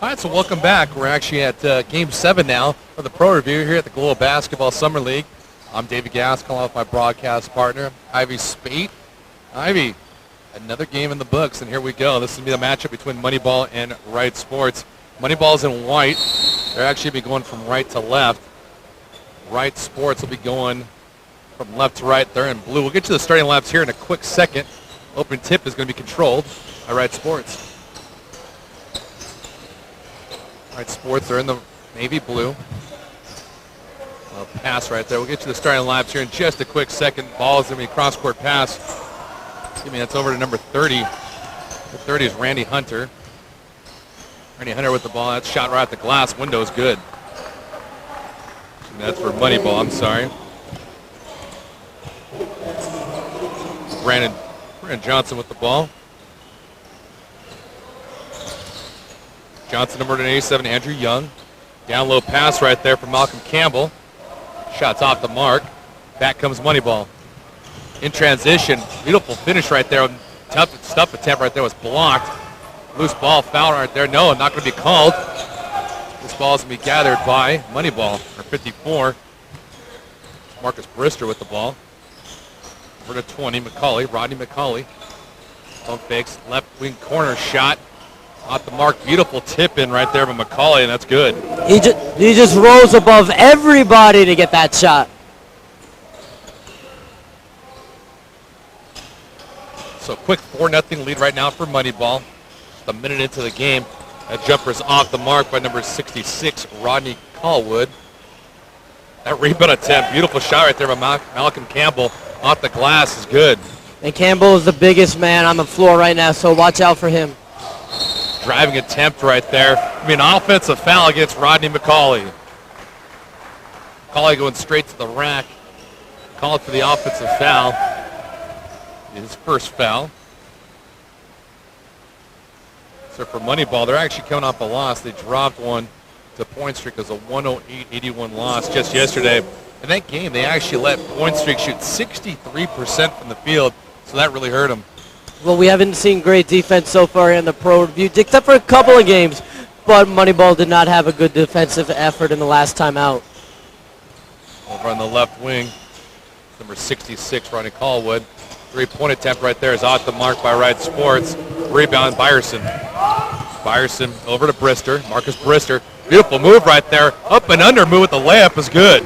All right, so welcome back. We're actually at Game 7 now for the Pro Review here at the Global Basketball Summer League. I'm David Gass, calling off my broadcast partner, Ivy Spate. Ivy, another game in the books, and here we go. This is going to be the matchup between Moneyball and Right Sports. Moneyball's in white. They're actually be going from right to left. Right Sports will be going from left to right. They're in blue. We'll get to the starting laps here in a quick second. Open tip is going to be controlled by Right Sports. Right Sports, they're in the navy blue. A pass right there. We'll get to the starting laps here in just a quick second. Ball is going to be a cross-court pass. Excuse me, that's over to number 30. The 30 is Randy Hunter. Randy Hunter with the ball. That's shot right at the glass. Window is good. And that's for Moneyball, I'm sorry. Brandon Johnson with the ball. Johnson, number 87, Andrew Young. Down low pass right there from Malcolm Campbell. Shots off the mark. Back comes Moneyball. In transition, beautiful finish right there. Tough stuff attempt right there was blocked. Loose ball, foul right there. No, not going to be called. This ball is going to be gathered by Moneyball, or 54. Marcus Brister with the ball. Over to 20, McCauley, Rodney McCauley. Pump fakes, left wing corner shot. Off the mark, beautiful tip in right there by McCauley, and that's good. He just rose above everybody to get that shot. So quick 4-0 lead right now for Moneyball. Just a minute into the game. That jumper's off the mark by number 66, Rodney Callwood. That rebound attempt, beautiful shot right there by Malcolm Campbell. Off the glass is good. And Campbell is the biggest man on the floor right now, so watch out for him. Driving attempt right there. I mean, offensive foul against Rodney McCauley. McCauley going straight to the rack. Called for the offensive foul. His first foul. So for Moneyball, they're actually coming off a loss. They dropped one to Point Streak as a 108-81 loss just yesterday. In that game, they actually let Point Streak shoot 63% from the field, so that really hurt them. Well, we haven't seen great defense so far in the Pro Review, except for a couple of games, but Moneyball did not have a good defensive effort in the last time out. Over on the left wing, number 66, Rodney Callwood. Three-point attempt right there is off the mark by Right Sports. Rebound, Byerson. Byerson over to Brister, Marcus Brister. Beautiful move right there. Up and under move with the layup is good.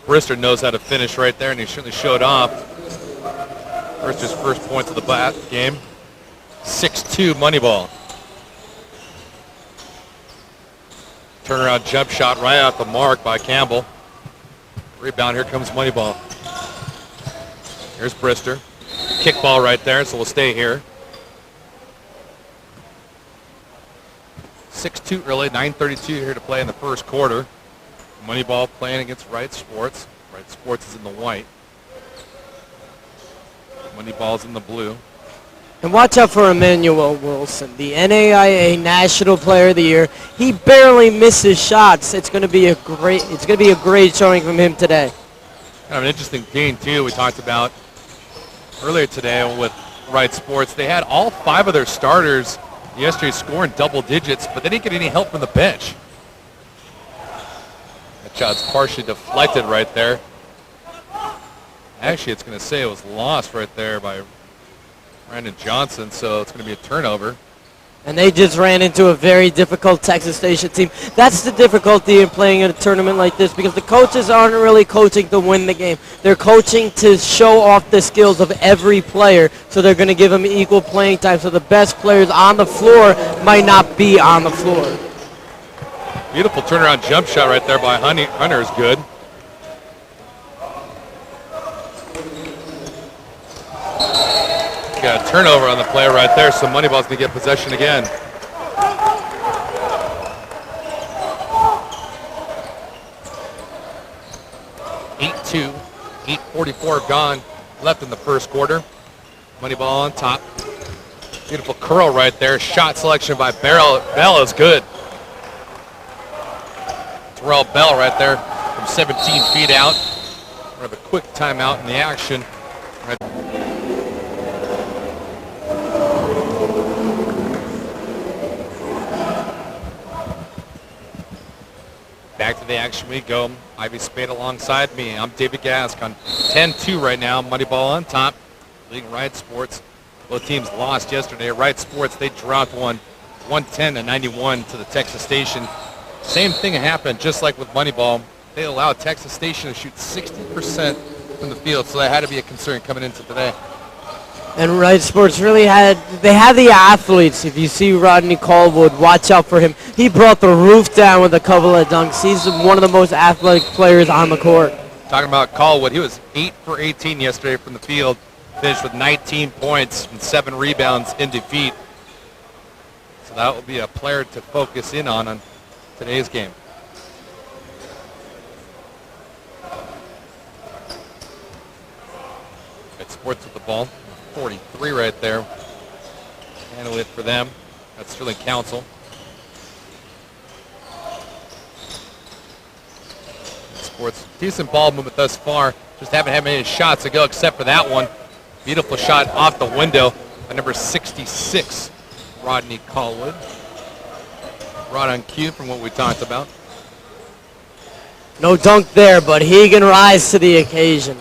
Brister knows how to finish right there, and he certainly showed off. Brister's first points of the game. 6-2 Moneyball. Turnaround jump shot right out the mark by Campbell. Rebound, here comes Moneyball. Here's Brister. Kick ball right there, so we'll stay here. 6-2 early, 9:32 here to play in the first quarter. Moneyball playing against Right Sports. Right Sports is in the white. Moneyball's in the blue. And watch out for Emmanuel Wilson, the NAIA National Player of the Year. He barely misses shots. It's going to be a great showing from him today. Kind of an interesting thing too. We talked about earlier today with Right Sports. They had all 5 of their starters yesterday scoring double digits, but they didn't get any help from the bench. Shot's partially deflected right there. Actually, it's going to say it was lost right there by Brandon Johnson, so it's going to be a turnover. And they just ran into a very difficult Texas Station team. That's the difficulty in playing in a tournament like this, because the coaches aren't really coaching to win the game. They're coaching to show off the skills of every player, so they're going to give them equal playing time, so the best players on the floor might not be on the floor. Beautiful turnaround jump shot right there by Hunter is good. Got a turnover on the play right there, so Moneyball's going to get possession again. (8-2), 8:44 gone left in the first quarter. Moneyball on top. Beautiful curl right there. Shot selection by Bell is good. Terrell Bell right there from 17 feet out. We have a quick timeout in the action. the action we go. Ivy Spade alongside me. I'm David Gask on 10-2 right now. Moneyball on top. Leading Riot Sports. Both teams lost yesterday. Riot Sports, they dropped one 110-91 to the Texas Station. Same thing happened just like with Moneyball. They allowed Texas Station to shoot 60% from the field, so that had to be a concern coming into today. And Riot Sports really had the athletes. If you see Rodney Callwood, watch out for him. He brought the roof down with a couple of dunks. He's one of the most athletic players on the court. Talking about Callwood, he was 8 for 18 yesterday from the field. Finished with 19 points and 7 rebounds in defeat. So that will be a player to focus in on today's game. Riot Sports with the ball. 43 right there. Handle it for them. That's Sterling Council. Sports, decent ball movement thus far. Just haven't had many shots to go except for that one. Beautiful shot off the window by number 66, Rodney Callwood. Right on cue from what we talked about. No dunk there, but he can rise to the occasion.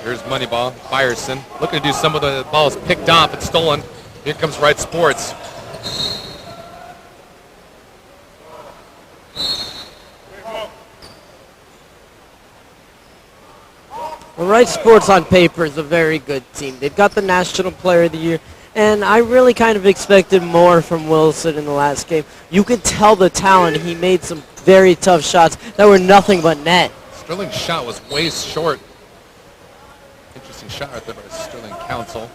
Here's Moneyball, Byerson. Looking to do some of the balls picked off and stolen. Here comes Riot Sports. Well, Riot Sports on paper is a very good team. They've got the National Player of the Year, and I really kind of expected more from Wilson in the last game. You could tell the talent. He made some very tough shots that were nothing but net. Sterling's shot was way short. Interesting shot right there by Sterling Council.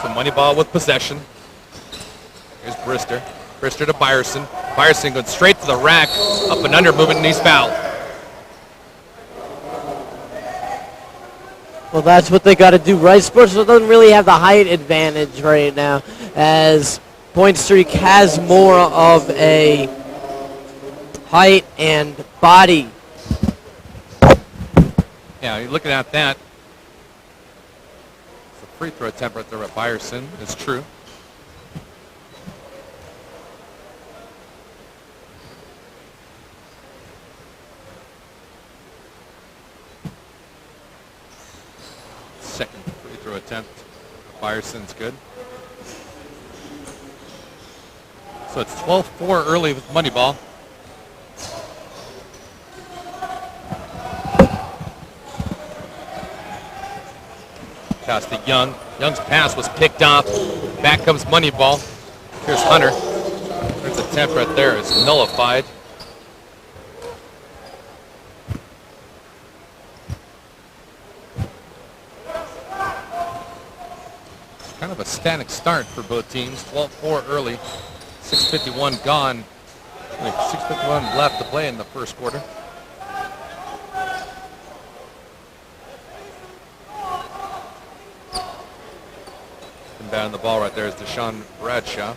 So Moneyball with possession. Here's Brister. Brister to Byerson. Byerson going straight to the rack. Up and under movement, and he's fouled. Well, that's what they got to do. Riot Sports doesn't really have the height advantage right now, as Point Streak has more of a height and body. Yeah, you're looking at that. It's a free throw attempt right there by Byerson. It's true. Second free throw attempt. Byerson's good. So it's 12-4 early with Moneyball. Pass to Young. Young's pass was picked off. Back comes Moneyball. Here's Hunter. There's a attempt right there. It's nullified. Kind of a static start for both teams. 12-4 early. 6:51 gone. 6:51 left to play in the first quarter. Down the ball right there is Deshaun Bradshaw.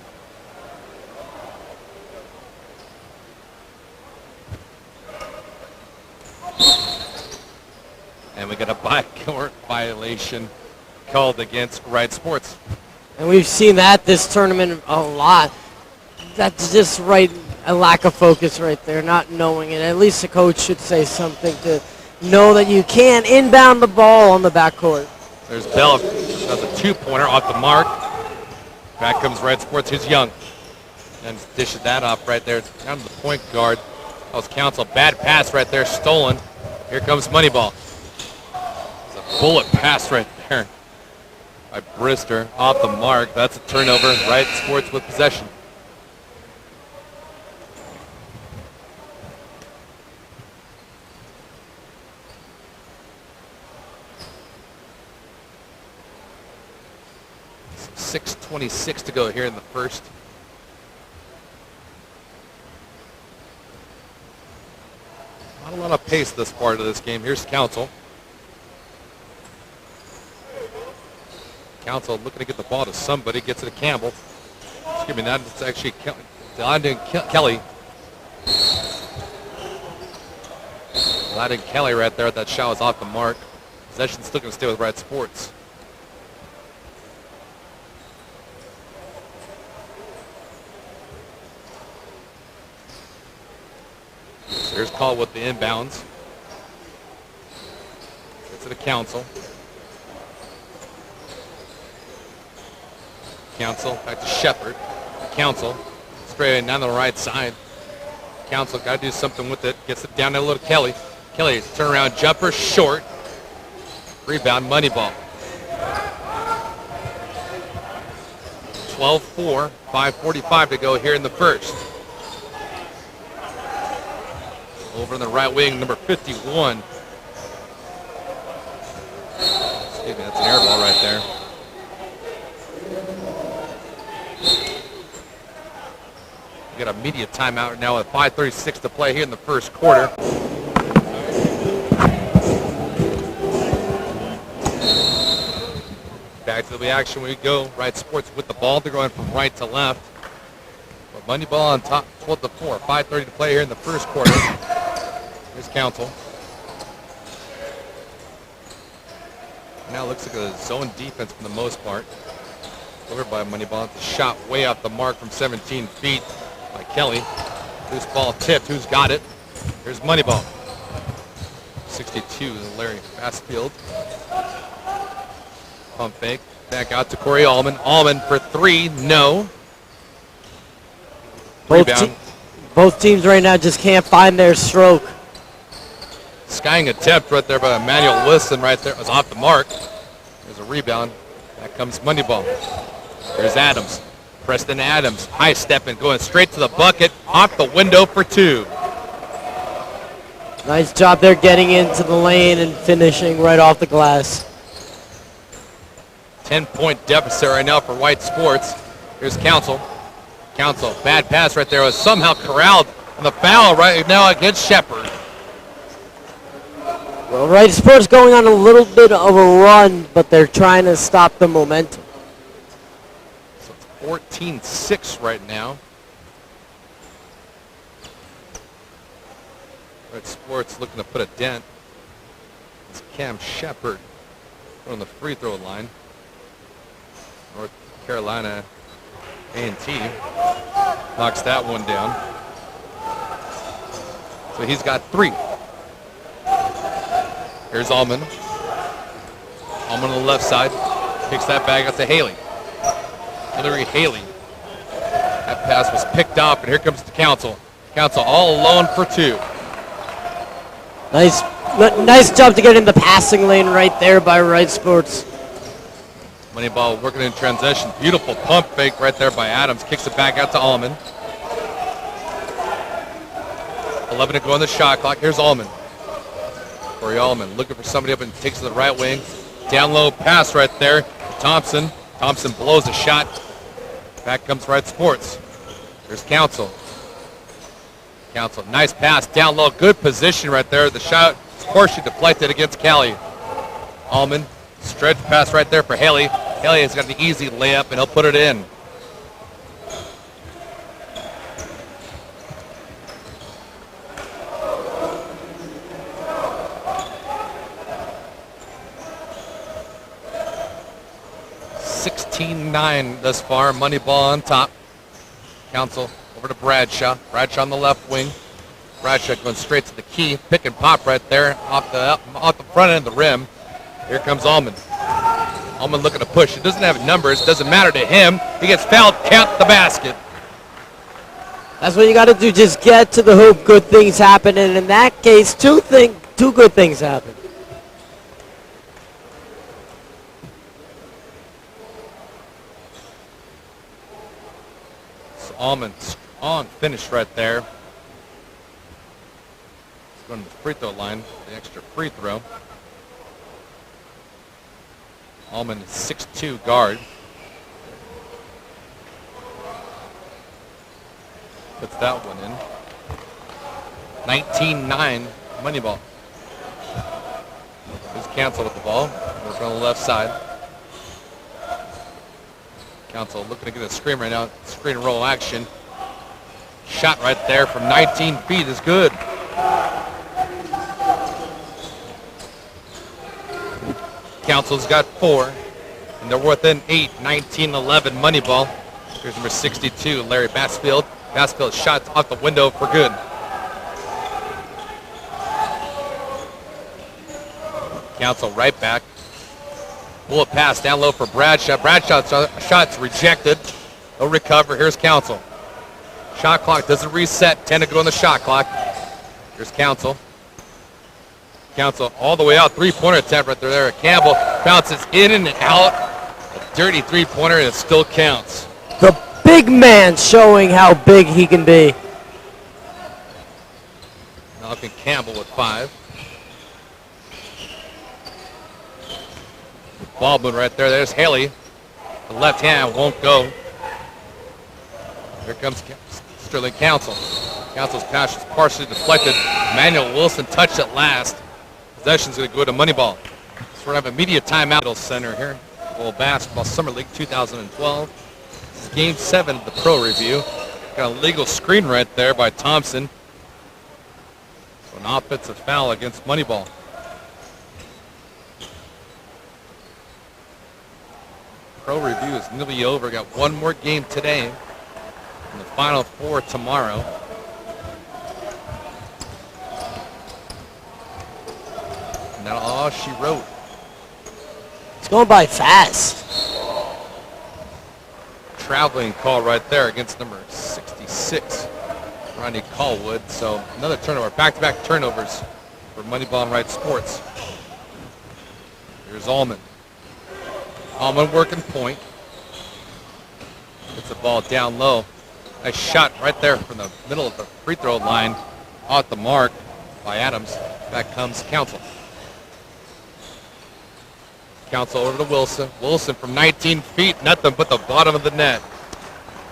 And we got a backcourt violation called against Riot Sports. And we've seen that this tournament a lot. That's just a lack of focus right there, not knowing it. At least the coach should say something to know that you can't inbound the ball on the backcourt. There's Bell. That's a two-pointer off the mark. Back comes Riot Sports. Here's Young. And dishes that off right there. Down to the point guard. That was Council. Bad pass right there. Stolen. Here comes Moneyball. It's a bullet pass right there by Brister. Off the mark. That's a turnover. Riot Sports with possession. .26 to go here in the first. Not a lot of pace this part of this game. Here's Council. Council looking to get the ball to somebody. Gets it to Campbell. Excuse me, that's actually Landon Kelly. Landon Kelly right there. That shot was off the mark. Possession's still going to stay with Right Sports. So here's Callwood the inbounds. Gets to the Council. Council back to Shepard. Council straight down the right side. Council got to do something with it. Gets it down to little Kelly. Kelly turnaround jumper short. Rebound Moneyball. 12-4. 5:45 to go here in the first. Over on the right wing, number 51. Excuse me, that's an air ball right there. We got a media timeout now with 5:36 to play here in the first quarter. Back to the action we go. Right Sports with the ball. They're going from right to left. But Moneyball on top, 12-4. 5:30 to play here in the first quarter. Here's Council. Now it looks like a zone defense for the most part. Delivered by Moneyball. It's a shot way off the mark from 17 feet by Kelly. Loose ball tipped. Who's got it? Here's Moneyball. 62, Larry Fastfield. Pump fake. Back out to Corey Allman. Allman for three. No. Rebound. Both teams right now just can't find their stroke. Skying attempt right there by Emmanuel Wilson right there. It was off the mark. There's a rebound. Back comes Moneyball. There's Adams. Preston Adams. High stepping. Going straight to the bucket. Off the window for two. Nice job there getting into the lane and finishing right off the glass. 10-point deficit right now for White Sports. Here's Council. Council, bad pass right there. Was somehow corralled on the foul right now against Shepard. Well, Right Sports going on a little bit of a run, but they're trying to stop the momentum. So it's 14-6 right now. Red Sports looking to put a dent. It's Cam Shepard on the free throw line. North Carolina A&T knocks that one down. So he's got three. Here's Allman. Allman on the left side. Kicks that back out to Haley. Hillary Haley. That pass was picked up, and here comes the Council. Council all alone for two. Nice job to get in the passing lane right there by Right Sports. Moneyball working in transition. Beautiful pump fake right there by Adams. Kicks it back out to Allman. 11 to go on the shot clock. Here's Allman. Corey Allman looking for somebody up and takes to the right wing. Down low pass right there. Thompson. Thompson blows a shot. Back comes Right Sports. There's Council. Council, nice pass down low. Good position right there. The shot is partially deflected against Kelly. Allman. Stretch pass right there for Haley. Haley has got an easy layup, and he'll put it in. (16-9) thus far. Moneyball on top. Council over to Bradshaw. Bradshaw on the left wing. Bradshaw going straight to the key. Pick and pop right there off the front end of the rim. Here comes Allman. Allman looking to push. It doesn't have numbers. Doesn't matter to him. He gets fouled. Count the basket. That's what you got to do. Just get to the hoop. Good things happen. And in that case, two good things happen. So Allman on finish right there. He's going to the free throw line. The extra free throw. Allman is 6'2" guard. Puts that one in. 19-9 Moneyball. Here's Council with the ball. Working on the left side. Council looking to get a screen right now. Screen and roll action. Shot right there from 19 feet is good. Council's got 4. And they're within 8, 19-11 money ball. Here's number 62, Larry Bassfield. Bassfield shot off the window for good. Council right back. Bullet pass down low for Bradshaw. Bradshaw's shot's rejected. He'll recover. Here's Council. Shot clock doesn't reset. 10 to go on the shot clock. Here's Council. Council all the way out. Three-pointer attempt right there. Campbell bounces in and out. A dirty three-pointer, and it still counts. The big man showing how big he can be. Malcolm Campbell with 5. Ball movement right there. There's Haley. The left hand won't go. Here comes Sterling Council. Council's pass is partially deflected. Emmanuel Wilson touched it last. Possession's going to go to Moneyball. So we're going to have a media timeout. Middle Center here. World Basketball Summer League 2012. This is Game 7 of the Pro Review. Got a legal screen right there by Thompson. So an offensive foul against Moneyball. Pro Review is nearly over. Got one more game today. And the Final 4 tomorrow. And that's all she wrote. It's going by fast. Traveling call right there against number 66, Rodney Callwood. So another turnover. Back-to-back turnovers for Moneyball and Right Sports. Here's Allman. Allman working point. Gets the ball down low. Nice shot right there from the middle of the free throw line. Off the mark by Adams. Back comes Council. Council over to Wilson. Wilson from 19 feet. Nothing but the bottom of the net.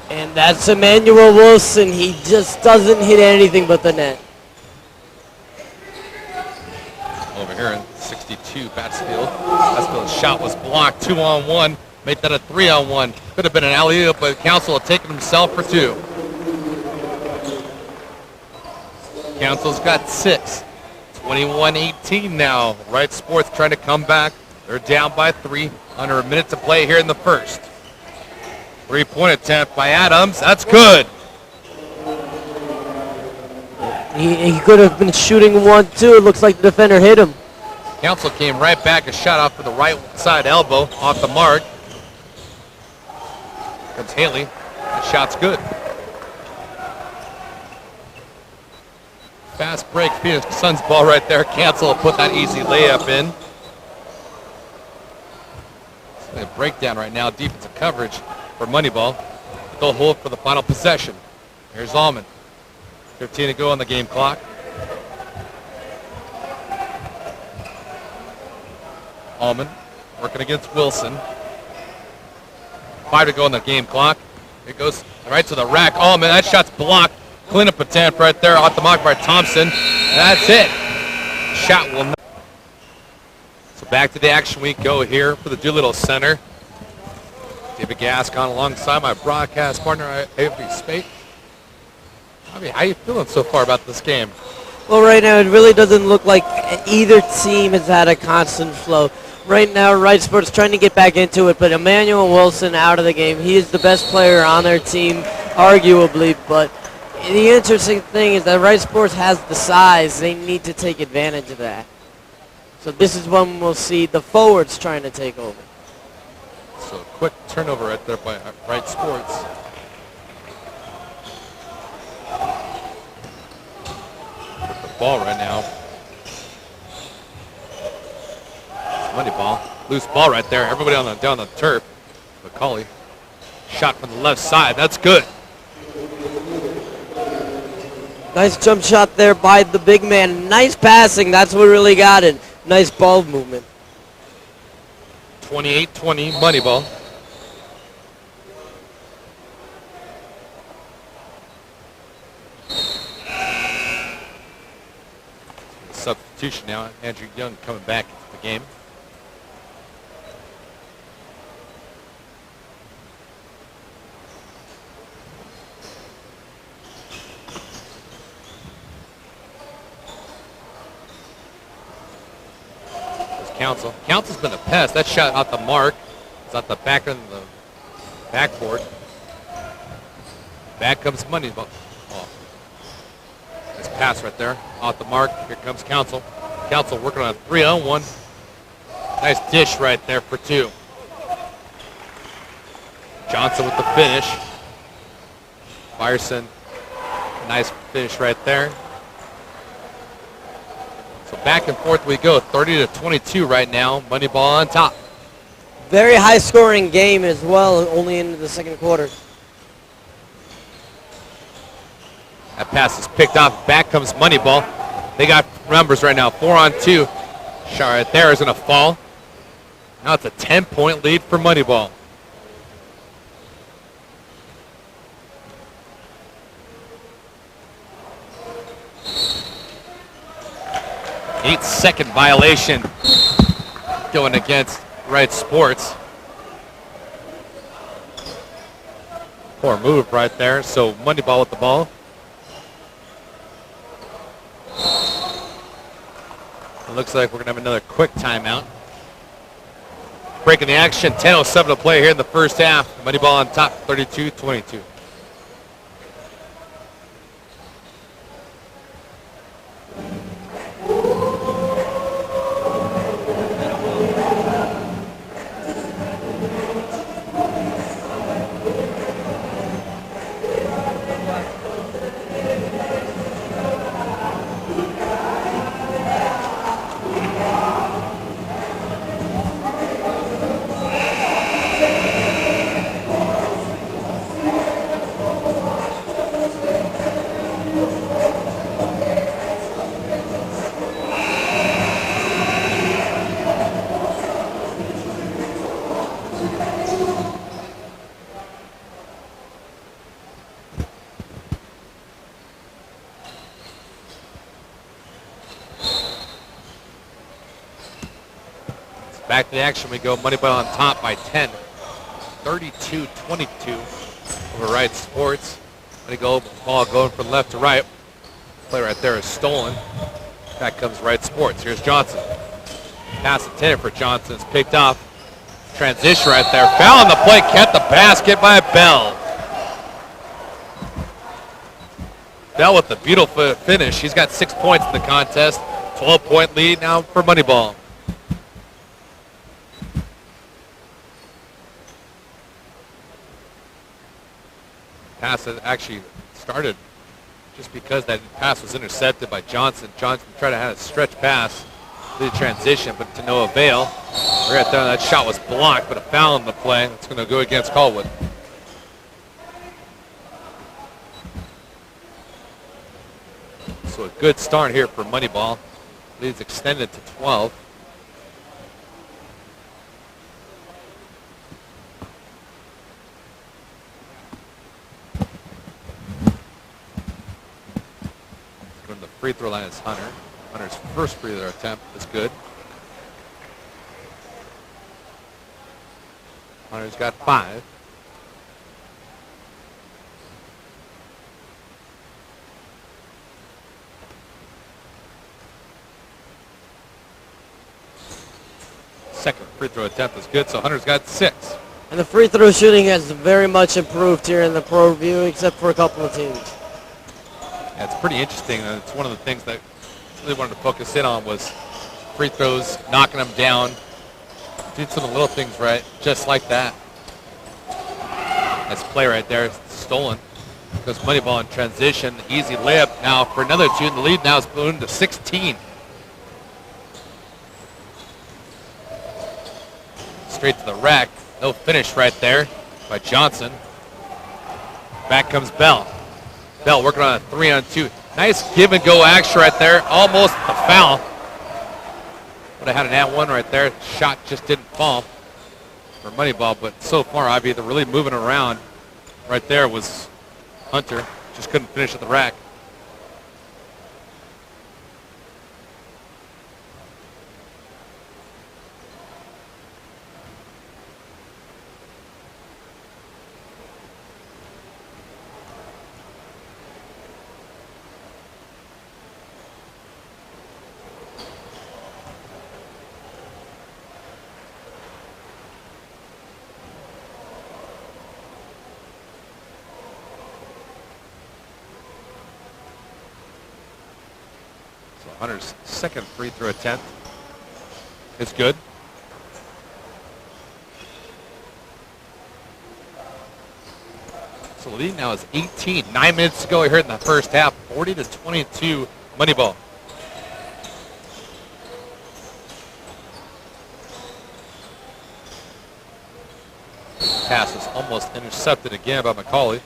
And that's Emmanuel Wilson. He just doesn't hit anything but the net. Over here in 62, Batsfield. Batsfield's shot was blocked. 2-on-1. Made that a 3-on-1. Could have been an alley-oop, but Council had taken himself for 2. Council's got 6. 21-18 now. Right Sports trying to come back. They're down by 3. Under a minute to play here in the first. Three-point attempt by Adams. That's good. He could have been shooting 1, too. It looks like the defender hit him. Council came right back. A shot off for the right side elbow. Off the mark. Comes Haley. The shot's good. Fast break. Phoenix Suns ball right there. Council will put that easy layup in. A breakdown right now. Defensive coverage for Moneyball. They'll hold for the final possession. Here's Allman. 15 to go on the game clock. Allman working against Wilson. 5 to go on the game clock. It goes right to the rack. Allman, that shot's blocked. Cleanup attempt right there off the mark by Thompson. That's it. Shot will not. So back to the action we go here for the Doolittle Center. David Gascon alongside my broadcast partner, Avery Spate. How you feeling so far about this game? Well, right now it really doesn't look like either team has had a constant flow. Right now, Right Sports trying to get back into it, but Emmanuel Wilson out of the game. He is the best player on their team, arguably, but the interesting thing is that Right Sports has the size. They need to take advantage of that. So this is when we'll see the forwards trying to take over. So a quick turnover right there by Right Sports. With the ball right now. Moneyball. Loose ball right there. Everybody down the turf. McCauley. Shot from the left side. That's good. Nice jump shot there by the big man. Nice passing. That's what really got it. Nice ball movement. 28-20 Moneyball. Substitution now. Andrew Young coming back into the game. Council. Council's been a pest. That shot out the mark. It's out the back of the backboard. Back comes Moneyball. Oh. Nice pass right there. Off the mark. Here comes Council. Council working on a 3-on-1. Nice dish right there for 2. Johnson with the finish. Ryerson, nice finish right there. So back and forth we go, 30-22 right now. Moneyball on top. Very high-scoring game as well, only into the second quarter. That pass is picked off. Back comes Moneyball. They got numbers right now, 4-on-2. Shot right there is going to fall. Now it's a 10-point lead for Moneyball. 8-second violation going against Wright Sports. Poor move right there. So Moneyball with the ball. It looks like we're going to have another quick timeout. Breaking the action, 10:07 to play here in the first half. Moneyball on top, 32-22. Back to the action we go. Moneyball on top by 10. 32-22 over Wright Sports. Ball going from left to right. Play right there is stolen. Back comes Wright Sports. Here's Johnson. Pass intended for Johnson. It's picked off. Transition right there. Foul on the play. Kept the basket by Bell. Bell with the beautiful finish. He's got 6 points in the contest. 12-point lead now for Moneyball. Pass that actually started just because that pass was intercepted by Johnson. Johnson tried to have a stretch pass, did a transition, but to no avail. Right there, that shot was blocked, but a foul in the play. It's going to go against Callwood. So a good start here for Moneyball. Lead's extended to 12. Free throw line is Hunter. Hunter's first free throw attempt is good. Hunter's got 5. Second free throw attempt is good, so Hunter's got 6. And the free throw shooting has very much improved here in the pro review, except for a couple of teams. Yeah, it's pretty interesting. It's one of the things that I really wanted to focus in on was free throws, knocking them down. Did some of the little things right, just like that. Nice play right there, stolen. Goes Moneyball in transition, easy layup now for another 2. The lead now is ballooned to 16. Straight to the rack. No finish right there by Johnson. Back comes Bell. Bell working on a 3-on-2. Nice give and go action right there. Almost a foul. Would have had an &1 right there. Shot just didn't fall for Moneyball, but so far, Ivy, they're really moving around. Right there was Hunter. Just couldn't finish at the rack. Hunter's second free throw attempt is good. So the lead now is 18. 9 minutes to go here in the first half. 40-22 Moneyball. Pass is almost intercepted again by McCauley.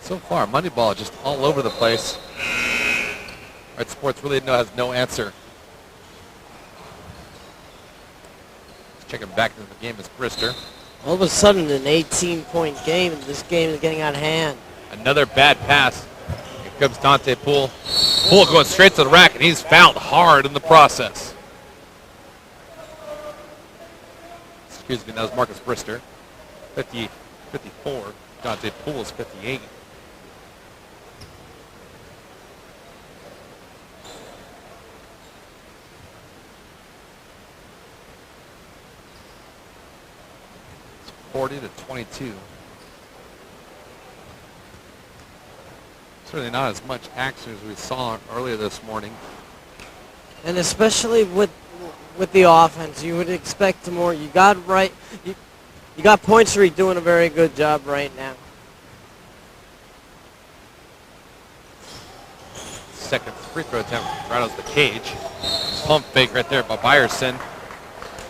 So far, Moneyball just all over the place. Red Sports really has no answer. Let's check him back into the game as Brister. All of a sudden, an 18-point game, and this game is getting out of hand. Another bad pass. Here comes Dante Poole. Poole going straight to the rack, and he's fouled hard in the process. Excuse me, that was Marcus Brister. 54. Dante Poole is 58. It's 40-22. Certainly not as much action as we saw earlier this morning. And especially with the offense, you would expect more. You got you got Points doing a very good job right now. Second free throw attempt rattles the cage. Pump fake right there by Byerson.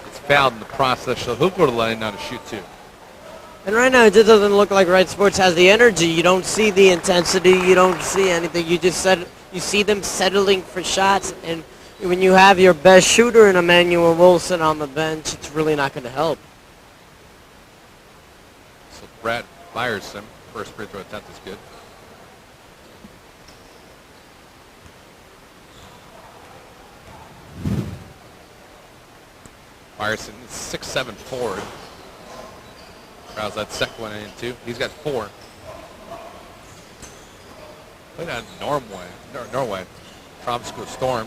It's fouled in the process, so he'll go to the line now to shoot two. And right now, it just doesn't look like Red Sports has the energy. You don't see the intensity. You don't see anything. You see them settling for shots, and when you have your best shooter in Emmanuel Wilson on the bench, it's really not going to help. So Brad Byerson, first free throw attempt is good. Byerson is 6'7" forward. How's that second one in too? He's got 4. Played out in Norway. Tromsø Storm.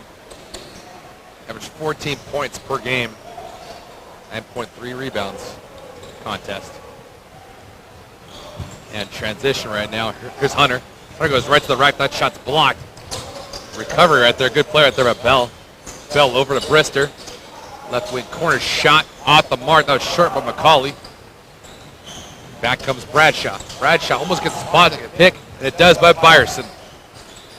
Averaged 14 points per game. 9.3 rebounds contest. And transition right now. Here's Hunter. Hunter goes right to the rack. That shot's blocked. Recovery right there. Good play right there by Bell. Bell over to Brister. Left wing corner shot off the mark. That was short by McCauley. Back comes Bradshaw. Bradshaw almost gets a spot to pick, and it does by Byerson.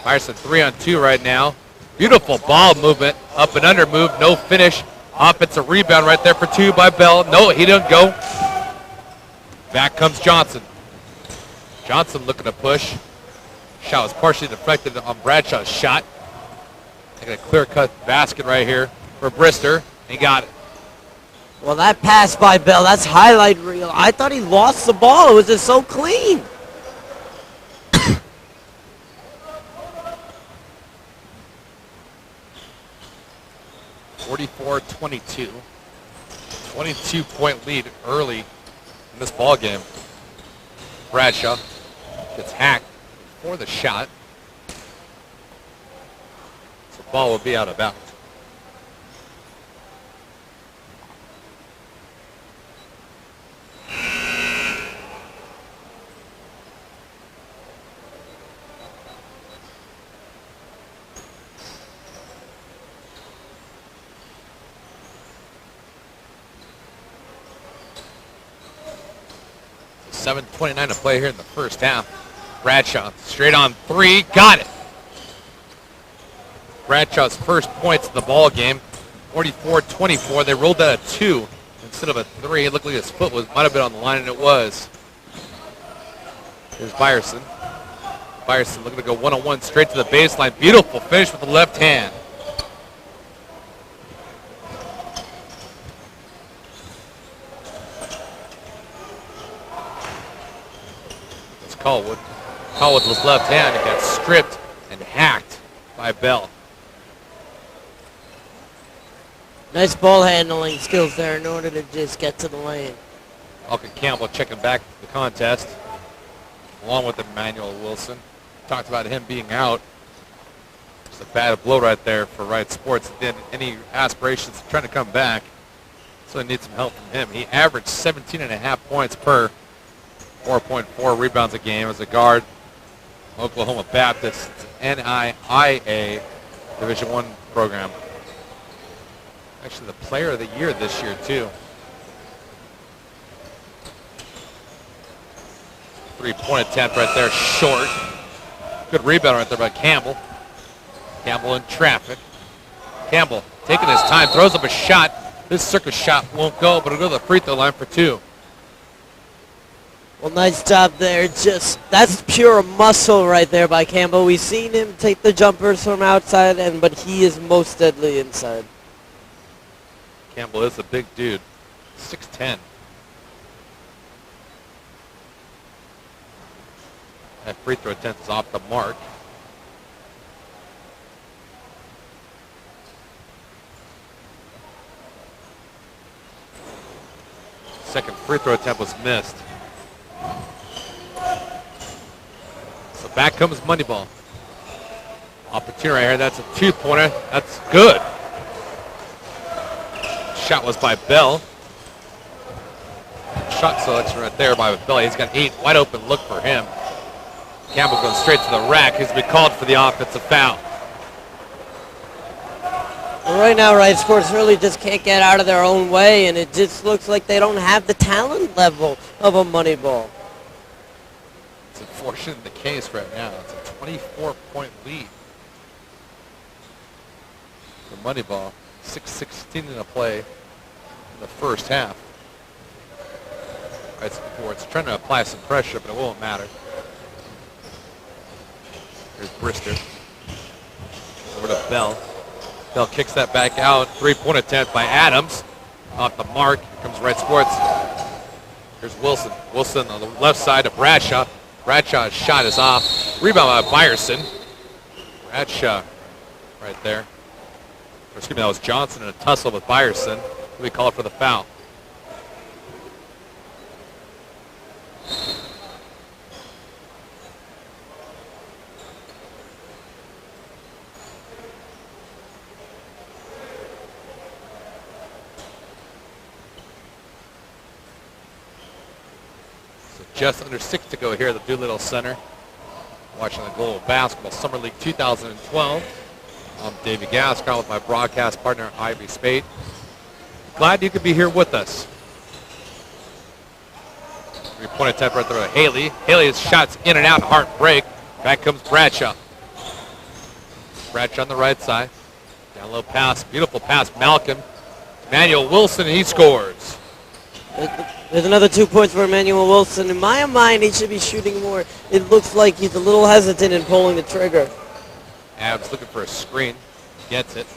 Byerson 3-on-2 right now. Beautiful ball movement. Up and under move. No finish. Offensive rebound right there for 2 by Bell. No, he didn't go. Back comes Johnson. Johnson looking to push. Shot was partially deflected on Bradshaw's shot. Taking a clear-cut basket right here for Brister. He got it. Well, that pass by Bell, that's highlight reel. I thought he lost the ball. It was just so clean. (44-22). 22-point lead early in this ball game. Bradshaw gets hacked for the shot. So the ball will be out of bounds. .29 to play here in the first half. Bradshaw straight on 3, got it. Bradshaw's first points in the ball game. 44-24. They rolled that a 2 instead of a 3. It looked like his foot might have been on the line, and it was. Here's Byerson. Byerson looking to go one-on-one straight to the baseline. Beautiful finish with the left hand. Callwood. Callwood was left hand and got stripped and hacked by Bell. Nice ball handling skills there in order to just get to the lane. Malcolm Campbell checking back the contest along with Emmanuel Wilson. Talked about him being out. Just a bad blow right there for Wright Sports. Then any aspirations of trying to come back. So they need some help from him. He averaged 17.5 points per 4.4 rebounds a game as a guard. Oklahoma Baptist NIIA Division I program. Actually, the player of the year this year, too. Three-point attempt right there, short. Good rebound right there by Campbell. Campbell in traffic. Campbell taking his time, throws up a shot. This circus shot won't go, but it'll go to the free throw line for 2. Well, nice job there. That's pure muscle right there by Campbell. We've seen him take the jumpers from outside, but he is most deadly inside. Campbell is a big dude, 6'10". That free throw attempt is off the mark. Second free throw attempt was missed. So back comes Moneyball. Opportunity right here. That's a 2-pointer. That's good. Shot was by Bell. Shot selection right there by Bell. He's got 8. Wide open look for him. Campbell goes straight to the rack. He's been called for the offensive foul. Well, right now, Wright Sports really just can't get out of their own way, and it just looks like they don't have the talent level of a Moneyball. It's unfortunately the case right now. It's a 24-point lead for Moneyball. 6:16 in the play in the first half. Right before it's trying to apply some pressure, but it won't matter. Here's Brister. Over to Bell. Bell kicks that back out. 3-point attempt by Adams. Off the mark. Here comes Red Sports. Here's Wilson. Wilson on the left side of Bradshaw. Bradshaw's shot is off. Rebound by Byerson. Bradshaw right there. Excuse me, that was Johnson in a tussle with Byerson. We call it for the foul. So just under 6 to go here at the Doolittle Center. Watching the Global Basketball Summer League 2012. I'm Davey Gascon with my broadcast partner, Ivy Spade. Glad you could be here with us. 3-point attempt right there by Haley. Haley's shots in and out, hard break. Back comes Bradshaw. Bradshaw on the right side. Down low pass, beautiful pass, Malcolm. Emmanuel Wilson, and he scores. There's another 2 points for Emmanuel Wilson. In my mind, he should be shooting more. It looks like he's a little hesitant in pulling the trigger. Abs looking for a screen. Gets it.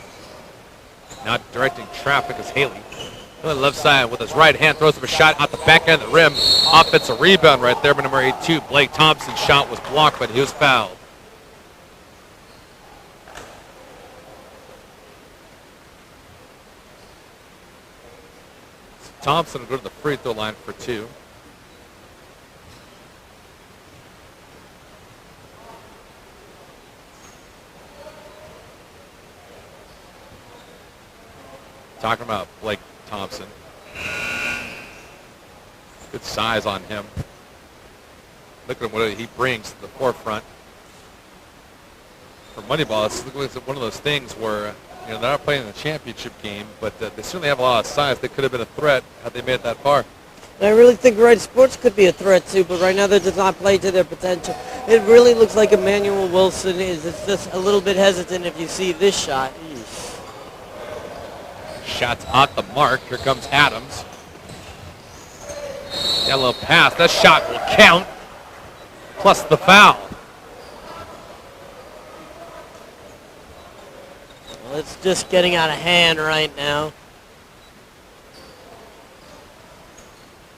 Now directing traffic is Haley. On the left side with his right hand, throws up a shot out the back end of the rim. Offensive rebound right there by number 82. Blake Thompson's shot was blocked, but he was fouled. So Thompson will go to the free throw line for 2. Talking about Blake Thompson. Good size on him. Look at what he brings to the forefront. For Moneyball, it's one of those things where they're not playing in the championship game, but they certainly have a lot of size. They could have been a threat had they made it that far. I really think Wright Sports could be a threat too, but right now they does not play to their potential. It really looks like Emmanuel Wilson is just a little bit hesitant if you see this shot. Shots at the mark. Here comes Adams. Yellow pass. That shot will count. Plus the foul. Well, it's just getting out of hand right now.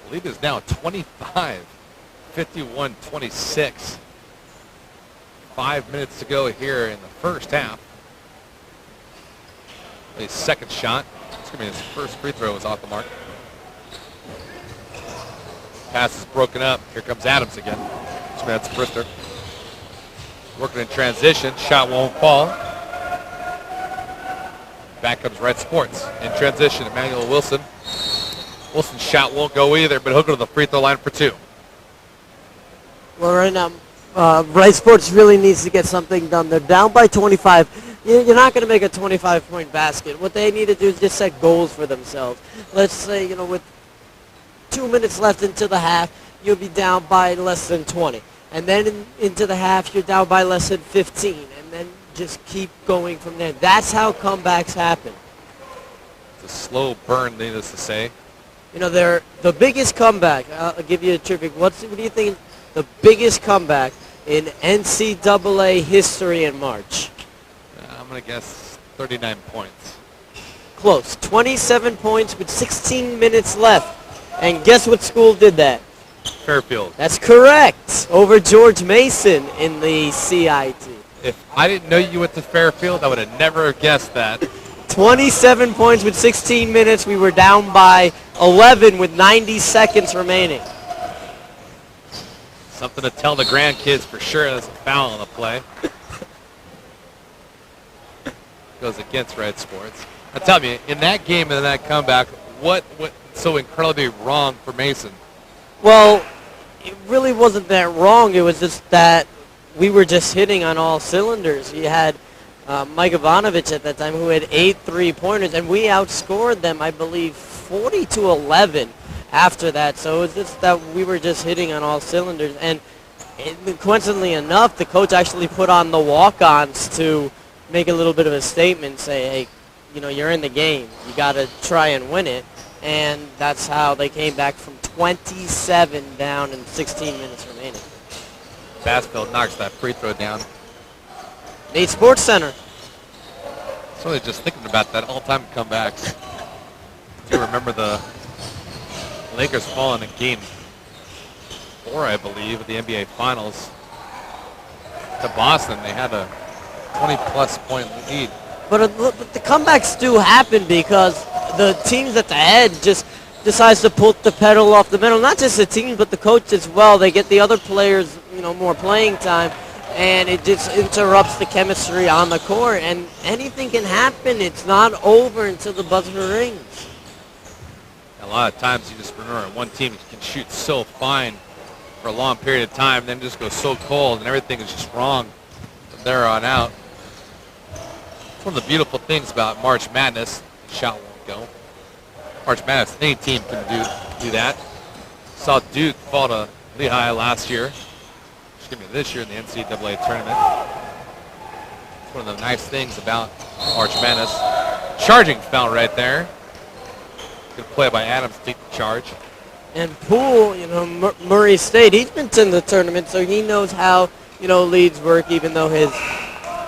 The lead is now 25. 51-26. 5 minutes to go here in the first half. His second shot. His first free throw was off the mark. Pass is broken up. Here comes Adams again. That's Brister. Working in transition. Shot won't fall. Back comes Red Sports. In transition, Emmanuel Wilson. Wilson's shot won't go either, but he'll go to the free throw line for 2. Well, right now, Wright Sports really needs to get something done. They're down by 25. You're not going to make a 25-point basket. What they need to do is just set goals for themselves. Let's say, with 2 minutes left into the half, you'll be down by less than 20. And then into the half, you're down by less than 15. And then just keep going from there. That's how comebacks happen. It's a slow burn, needless to say. They're the biggest comeback. I'll give you a trivia. What do you think the biggest comeback in NCAA history in March? I'm going to guess 39 points. Close. 27 points with 16 minutes left. And guess what school did that? Fairfield. That's correct. Over George Mason in the CIT. If I didn't know you went to Fairfield, I would have never guessed that. 27 points with 16 minutes. We were down by 11 with 90 seconds remaining. Something to tell the grandkids for sure. There's a foul on the play. Goes against Red Sports. Now tell me, in that game and that comeback, what went so incredibly wrong for Mason? Well, it really wasn't that wrong. It was just that we were just hitting on all cylinders. You had Mike Ivanovich at that time who had 8 3-pointers, and we outscored them, I believe, 40-11 after that. So it was just that we were just hitting on all cylinders. And coincidentally enough, the coach actually put on the walk-ons to make a little bit of a statement, say, hey, you're in the game. You got to try and win it. And that's how they came back from 27 down and 16 minutes remaining. Bassfield knocks that free throw down. Nate Sports Center. So really just thinking about that all-time comebacks. Do you remember the Lakers falling in game 4, I believe, of the NBA Finals to Boston? They had a 20-plus point lead. But the comebacks do happen because the teams at the head just decides to put the pedal off the metal. Not just the team, but the coach as well. They get the other players, more playing time, and it just interrupts the chemistry on the court. And anything can happen. It's not over until the buzzer rings. A lot of times you just remember one team can shoot so fine for a long period of time, then just go so cold, and everything is just wrong from there on out. It's one of the beautiful things about March Madness. The shot won't go. March Madness, any team can do that. Saw Duke fall to Lehigh last year. This year in the NCAA tournament. It's one of the nice things about March Madness. Charging foul right there. Good play by Adams to take the charge. And Poole, Murray State, he's been to the tournament, so he knows how, leads work, even though his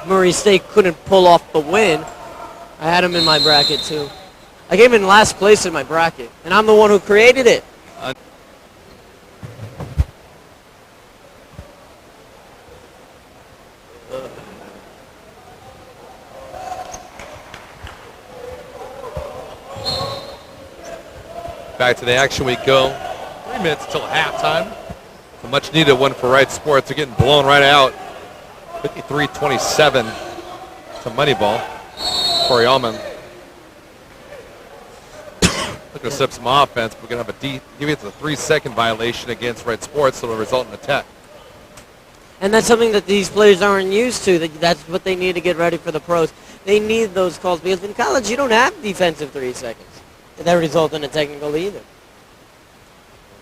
Murray State couldn't pull off the win. I had him in my bracket, too. I came in last place in my bracket, and I'm the one who created it. Back to the action we go. 3 minutes till halftime. A much needed one for Wright Sports. They're getting blown right out. 53-27 to Moneyball. Corey Allman looking to set up some offense. We're going to have it's a 3-second violation against Wright Sports, so it'll result in a tech. And that's something that these players aren't used to. That's what they need to get ready for the pros. They need those calls because in college you don't have defensive 3 seconds. And that result in a technical either.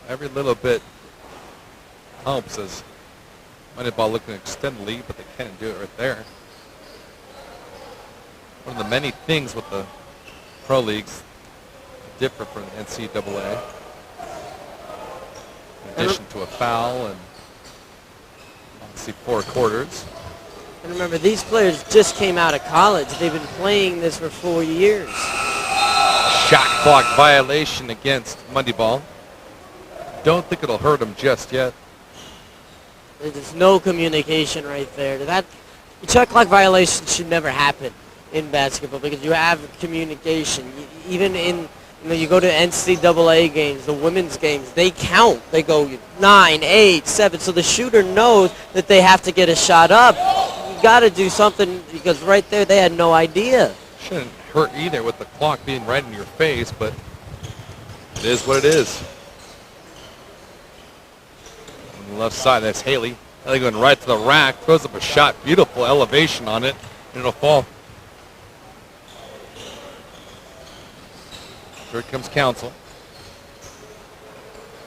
Every little bit helps as Moneyball looking to extend the lead, but they can't do it right there. One of the many things with the pro leagues differ from the NCAA. In addition to a foul and obviously 4 quarters. And remember, these players just came out of college. They've been playing this for 4 years. Shot clock violation against Moneyball. Don't think it'll hurt him just yet. There's no communication right there. The shot clock violation should never happen in basketball because you have communication. Even in, you go to NCAA games, the women's games, they count. They go 9, 8, 7. So the shooter knows that they have to get a shot up. You got to do something because right there they had no idea. Shouldn't hurt either with the clock being right in your face, but it is what it is. On the left side, that's Haley. Ellie going right to the rack, throws up a shot, beautiful elevation on it, and it'll fall. Here comes Council.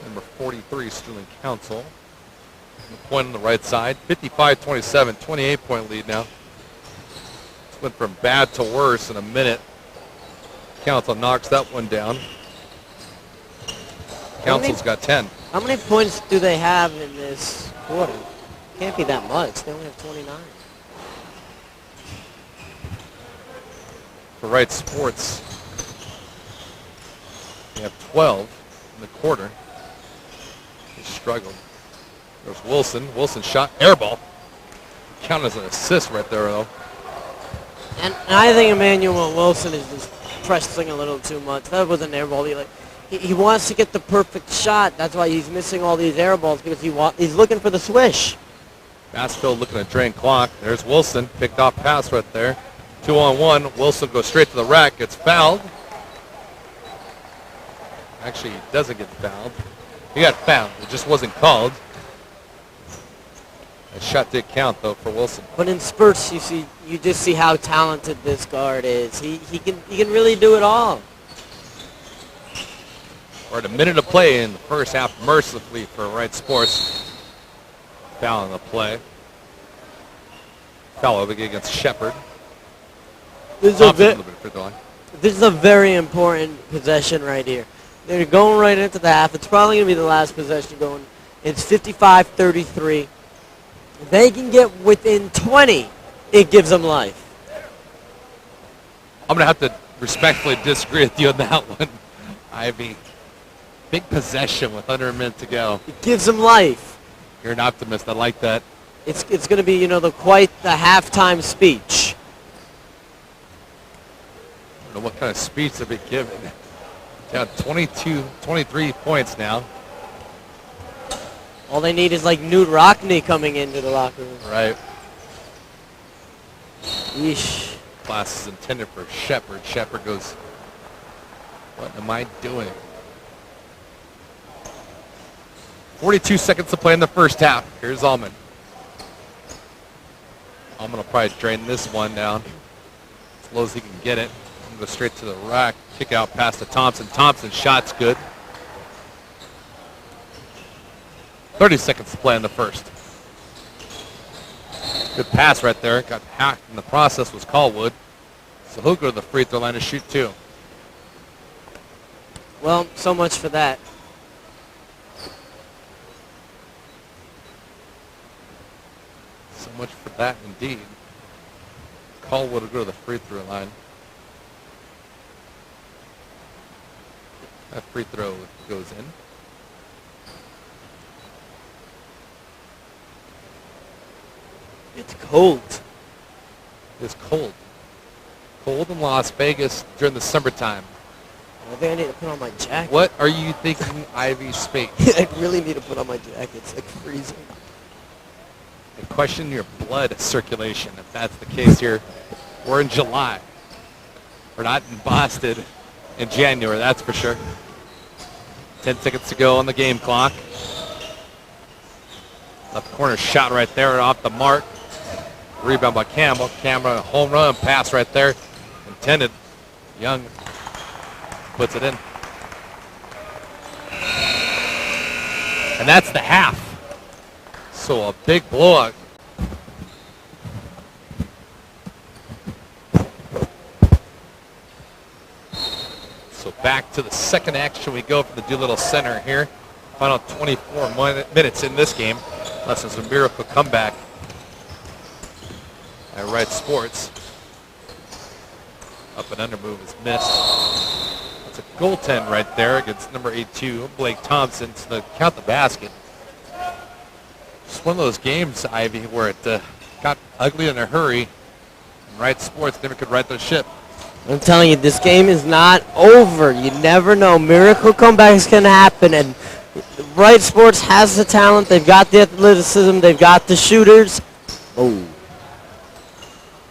Number 43, Sterling Council. The point on the right side, 55-27, 28-point lead now. It's went from bad to worse in a minute. Council knocks that one down. Council's got 10. How many points do they have in this quarter? Can't be that much. They only have 29. For Wright Sports, they have 12 in the quarter. They struggled. There's Wilson. Wilson shot, air ball. Count as an assist right there, though. And I think Emmanuel Wilson is just pressing a little too much. That was an air ball. He wants to get the perfect shot. That's why he's missing all these air balls, because he's looking for the swish. Bassfield looking at drain clock. There's Wilson. Picked off pass right there. 2-on-1. Wilson goes straight to the rack. Gets fouled. Actually, he doesn't get fouled. He got fouled. It just wasn't called. That shot did count, though, for Wilson. But in spurts, you just see how talented this guard is. He can really do it all. We're at a minute to play in the first half, mercifully for Wright Sports. Foul on the play. Foul over against Shepard. This is a very important possession right here. They're going right into the half. It's probably going to be the last possession going. It's 55-33. If they can get within 20, it gives them life. I'm going to have to respectfully disagree with you on that one, Ivy. Big possession with under a minute to go. It gives them life. You're an optimist. I like that. It's going to be, quite the halftime speech. I don't know what kind of speech they'll be given. Down 23 points now. All they need is like Rodney coming into the locker room. Right. Yeesh. Class is intended for Shepard. Shepard goes, what am I doing? 42 seconds to play in the first half. Here's Allman. Allman will probably drain this one down as low as he can get it. Go straight to the rack. Kick out pass to Thompson. Thompson shot's good. 30 seconds to play in the first. Good pass right there. Got hacked in the process was Callwood. So he'll go to the free throw line to shoot two. Well, so much for that. So much for that indeed. Callwood will go to the free throw line. That free throw goes in. It's cold. It's cold. Cold in Las Vegas during the summertime. I think I need to put on my jacket. What are you thinking, Ivy Spate? I really need to put on my jacket. It's like freezing. And question your blood circulation, if that's the case here. We're in July. We're not in Boston in January, that's for sure. 10 seconds to go on the game clock. Left corner shot right there off the mark. Rebound by Campbell. Campbell, home run pass right there. Intended. Young puts it in. And that's the half. So a big blowout. So back to the second action we go from the Doolittle Center here. Final 24 minutes in this game. Unless it's a miracle comeback at Wright Sports. Up and under move is missed. That's a goaltend right there against number 82, Blake Thompson, to count the basket. Just one of those games, Ivy, where it got ugly in a hurry. And Wright Sports never could right their ship. I'm telling you, this game is not over. You never know. Miracle comebacks can happen, and Wright Sports has the talent. They've got the athleticism. They've got the shooters. Oh.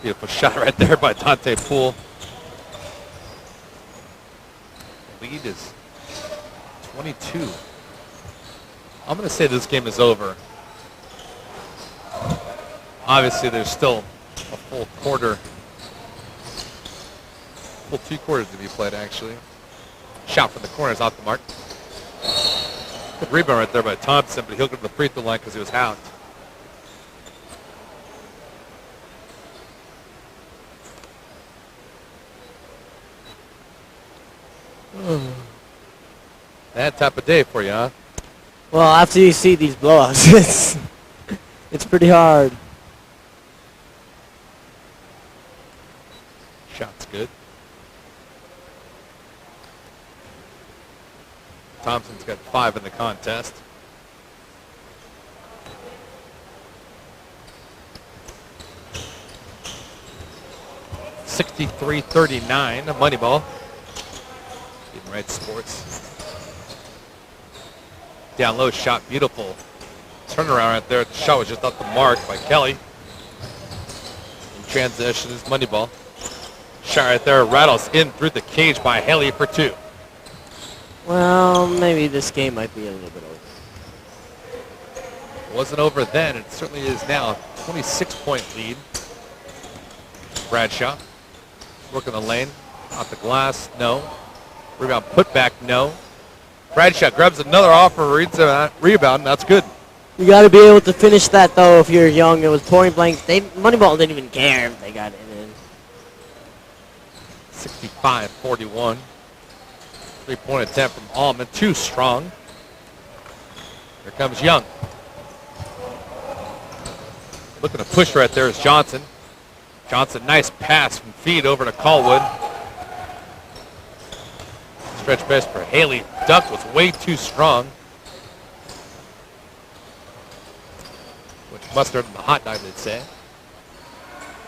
Beautiful shot right there by Dante Poole. Lead is 22. I'm going to say this game is over. Obviously, there's still a full quarter, full 2 quarters to be played, actually. Shot from the corner is off the mark. Good rebound right there by Thompson, but he'll go to the free throw line because he was housed. That type of day for you, huh? Well, after you see these blowouts, it's pretty hard. Shot's good. Thompson's got 5 in the contest. $63-39, a money ball. Getting right sports. Down low shot, beautiful. Turnaround right there. The shot was just off the mark by Kelly. In transition is money ball. Shot right there, rattles in through the cage by Haley for 2. Well, maybe this game might be a little bit over. Wasn't over then. It certainly is now. 26-point lead. Bradshaw working the lane. Off the glass, no. Rebound put back, no. Bradshaw grabs another offer, reads a rebound, and that's good. You got to be able to finish that, though, if you're young. It was point blank. Moneyball didn't even care if they got it in. 65-41. 3-point attempt from Allman, too strong. Here comes Young. Looking to push right there is Johnson. Johnson, nice pass from feed over to Callwood. Stretch best for Haley. Duck was way too strong. Which mustard in the hot dog, they'd say.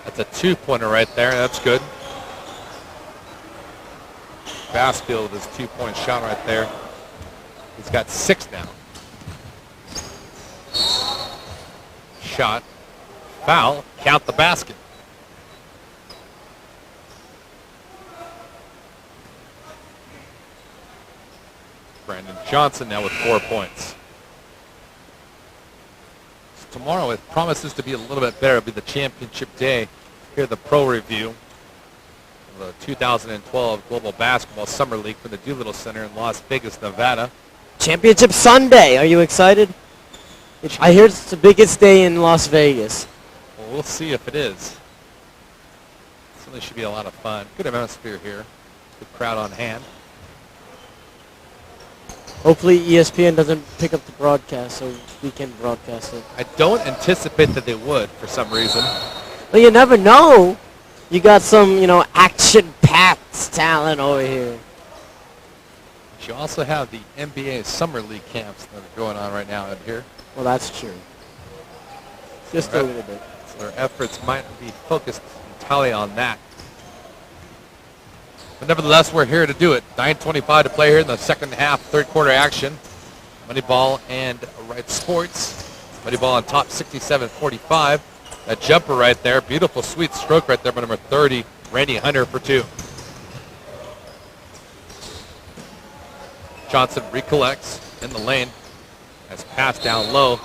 That's a 2-pointer right there. That's good. Bassfield with his 2-point shot right there. He's got 6 now. Shot. Foul. Count the basket. Brandon Johnson now with 4 points. So tomorrow it promises to be a little bit better. It'll be the championship day. Here the pro review of the 2012 Global Basketball Summer League from the Doolittle Center in Las Vegas, Nevada. Championship Sunday. Are you excited? I hear it's the biggest day in Las Vegas. Well, we'll see if it is. Certainly should be a lot of fun. Good atmosphere here. Good crowd on hand. Hopefully ESPN doesn't pick up the broadcast so we can broadcast it. I don't anticipate that they would for some reason. Well, you never know. You got some, action-packed talent over here. But you also have the NBA Summer League camps that are going on right now out here. Well, that's true. Just a little bit. So their efforts might be focused entirely on that. But nevertheless, we're here to do it. 9:25 to play here in the second half, third quarter action. Moneyball and Right Sports. Moneyball on top, 67-45. That jumper right there, beautiful sweet stroke right there by number 30, Randy Hunter for 2. Johnson recollects in the lane. Has passed down low.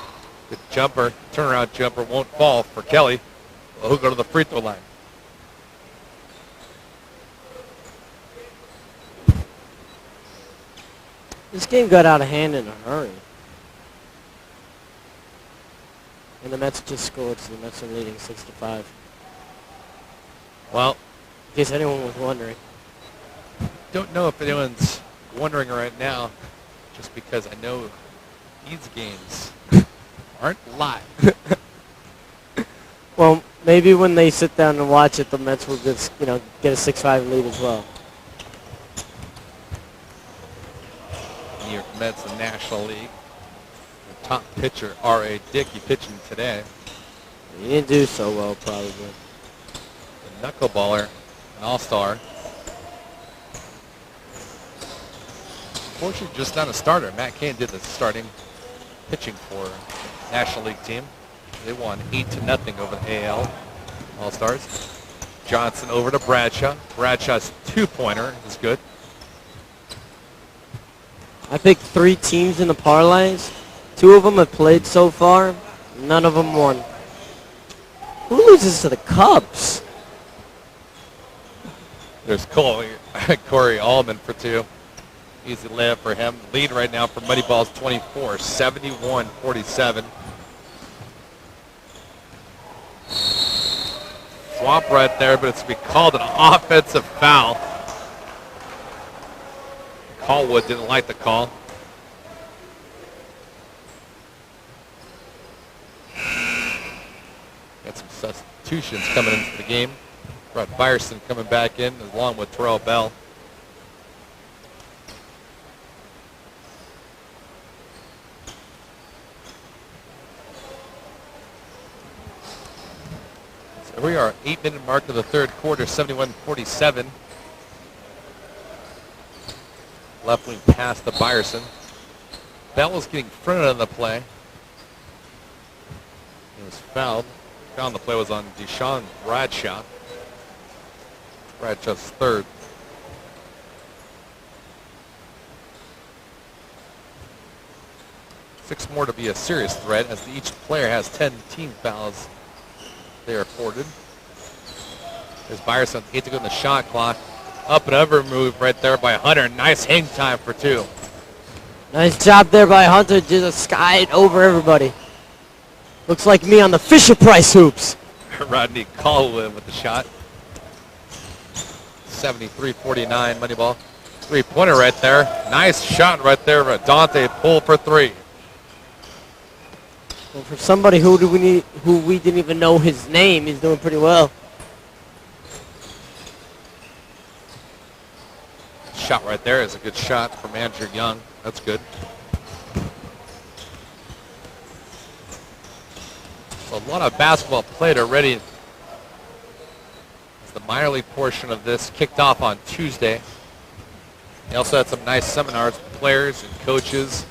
Good jumper, turnaround jumper won't fall for Kelly. He'll go to the free throw line. This game got out of hand in a hurry. And the Mets just scored, so the Mets are leading 6-5. Well, in case anyone was wondering. Don't know if anyone's wondering right now, just because I know these games aren't live. Well, maybe when they sit down and watch it, the Mets will just, get a 6-5 lead as well. New York Mets, the National League. The top pitcher, R.A. Dickey, pitching today. He didn't do so well, probably. The knuckleballer, an all-star. Unfortunately, just not a starter. Matt Cain did the starting pitching for National League team. They won 8-0 over the AL All-Stars. Johnson over to Bradshaw. Bradshaw's 2-pointer is good. I picked 3 teams in the parlays. 2 of them have played so far. None of them won. Who loses to the Cubs? There's Corey Allman for 2. Easy layup for him. Lead right now for Moneyball's 24, 71-47. Swamp right there, but it's going to be called an offensive foul. Callwood didn't like the call. Got some substitutions coming into the game. Rod Byerson coming back in along with Terrell Bell. So we are 8-minute mark of the third quarter, 71-47. Left wing pass to Byerson. Bell was getting fronted on the play. He was fouled. Foul on the play was on Deshaun Bradshaw. Bradshaw's third. Six more to be a serious threat as each player has 10 team fouls they are afforded. There's Byerson, 8 to go in the shot clock. Up and over move right there by Hunter. Nice hang time for 2. Nice job there by Hunter, just skied over everybody. Looks like me on the Fisher-Price hoops. Rodney Callwood with the shot. 73-49 Moneyball. Three-pointer right there. Nice shot right there. Dante pull for 3. Well, for somebody who we didn't even know his name, he's doing pretty well. Shot right there is a good shot from Andrew Young. That's good. So a lot of basketball played already. The minor league portion of this kicked off on Tuesday. They also had some nice seminars with players and coaches,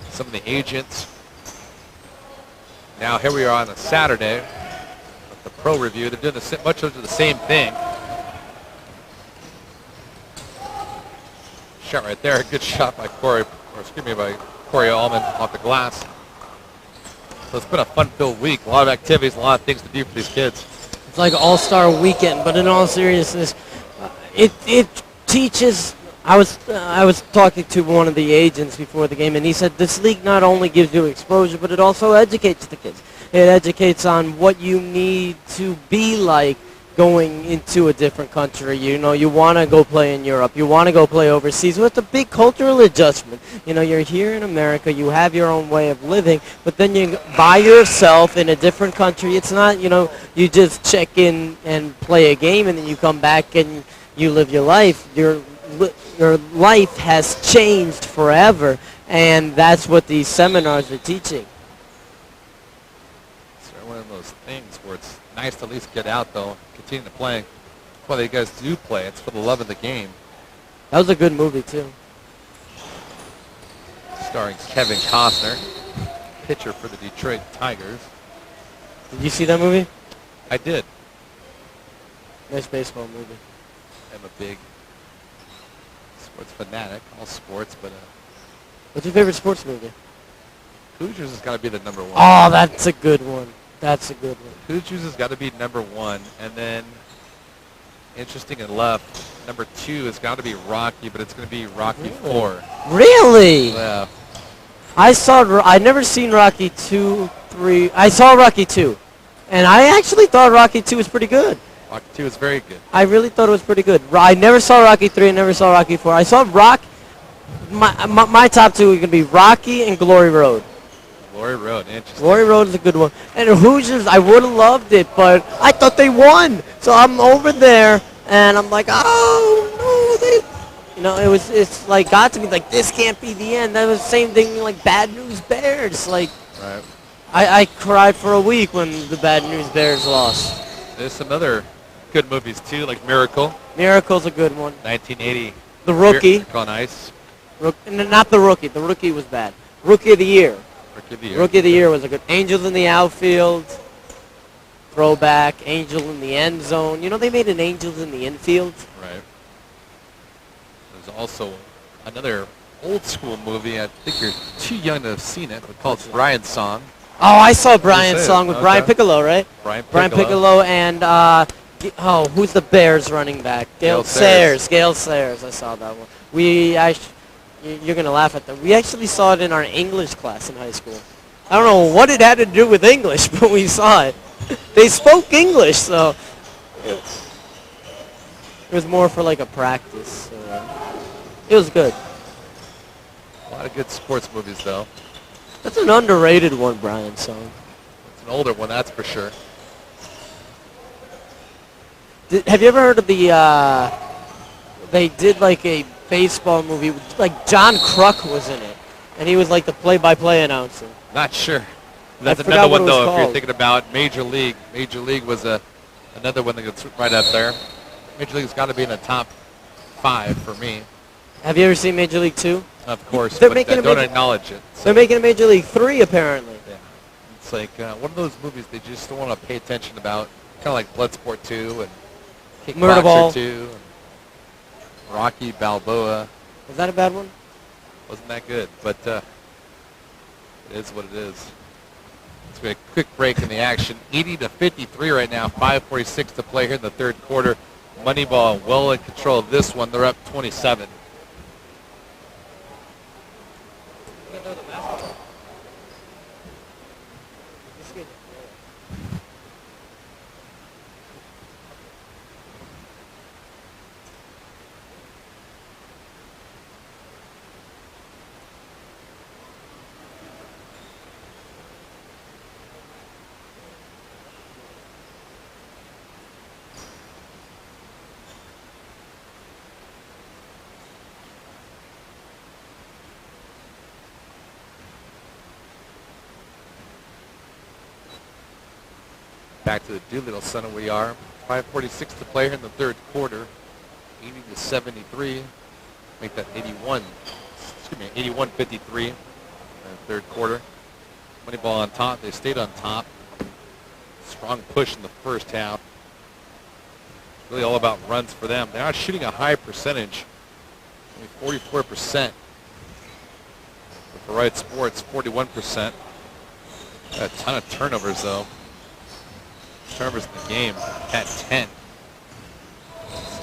some of the agents. Now here we are on a Saturday with the pro review. They're doing much of the same thing. Shot right there, good shot by Corey Allman off the glass. So it's been a fun-filled week. A lot of activities, a lot of things to do for these kids. It's like all-star weekend, but in all seriousness, it teaches. I was talking to one of the agents before the game, and he said this league not only gives you exposure, but it also educates the kids. It educates on what you need to be like going into a different country. You know, you want to go play in Europe. You want to go play overseas. Well, it's a big cultural adjustment. You know, you're here in America. You have your own way of living, but then you're by yourself in a different country. It's not, you know, you just check in and play a game, and then you come back and you live your life. Your life has changed forever, and that's what these seminars are teaching. It's one of those things where it's nice to at least get out, though, continue to play. That's why you guys do play. It's for the love of the game. That was a good movie, too. Starring Kevin Costner, pitcher for the Detroit Tigers. Did you see that movie? I did. Nice baseball movie. I'm a big sports fanatic, all sports, but What's your favorite sports movie? Hoosiers has got to be the number one. Oh, that's a good one. That's a good one. Hoosiers has got to be number one, and then interesting enough, number 2 has got to be Rocky, but it's going to be Rocky 4. Really? Yeah. I never seen Rocky 2, 3. I saw Rocky 2, and I actually thought Rocky 2 was pretty good. Rocky 2 is very good. I really thought it was pretty good. I never saw Rocky 3. I never saw Rocky 4. I saw my top 2 are going to be Rocky and Glory Road. Glory Road, interesting. Glory Road is a good one. And the Hoosiers, I would have loved it, but I thought they won. So I'm over there, and I'm like, oh, no, they... You know, it's like got to me like this can't be the end. That was the same thing like Bad News Bears. Like, right. I cried for a week when the Bad News Bears lost. There's some other good movies too, like Miracle. Miracle's a good one. 1980. The Rookie. Miracle on Ice. Not The Rookie. The Rookie was bad. Rookie of the Year. Rookie of the Year. Rookie of the Year was a good. Angels in the Outfield. Throwback. Angel in the End Zone. You know they made an Angels in the Infield. Right. There's also another old school movie. I think you're too young to have seen it, but called Ryan's Song. Oh, I saw Brian's This is, song with Brian okay. Piccolo, right? Brian Piccolo and who's the Bears running back? Gale Sayers. Gale Sayers. I saw that one. You're gonna laugh at that. We actually saw it in our English class in high school. I don't know what it had to do with English, but we saw it. They spoke English, so it was more for like a practice. So it was good. A lot of good sports movies, though. That's an underrated one, Brian song. It's an older one, that's for sure. Have you ever heard of the? They did like a baseball movie. Like John Kruk was in it, and he was like the play-by-play announcer. Not sure. That's forgot another what one, it was though, if you're called. thinking about Major League. Major League was another one that gets right up there. Major League's got to be in the top 5 for me, Have you ever seen Major League 2? of course, They're but making I a don't Major- acknowledge it. So, They're making a Major League 3 apparently. yeah. It's like one of those movies they just don't want to pay attention about, kind of like Bloodsport 2 and Murderball. Kickboxer 2 and Rocky Balboa. Was that a bad one? Wasn't that good, but it is what it is. Let's get a quick break in the action. 80-53 right now. 5:46 to play here in the third quarter. Moneyball well in control of this one. They're up 27. Back to the Doolittle Center we are. 5:46 to play here in the third quarter. 80-73. Make that 81-53 in the third quarter. Moneyball on top. They stayed on top. Strong push in the first half. Really all about runs for them. They're not shooting a high percentage. Only 44%. For Right Sports, 41%. A ton of turnovers, though. Turnovers in the game at 10.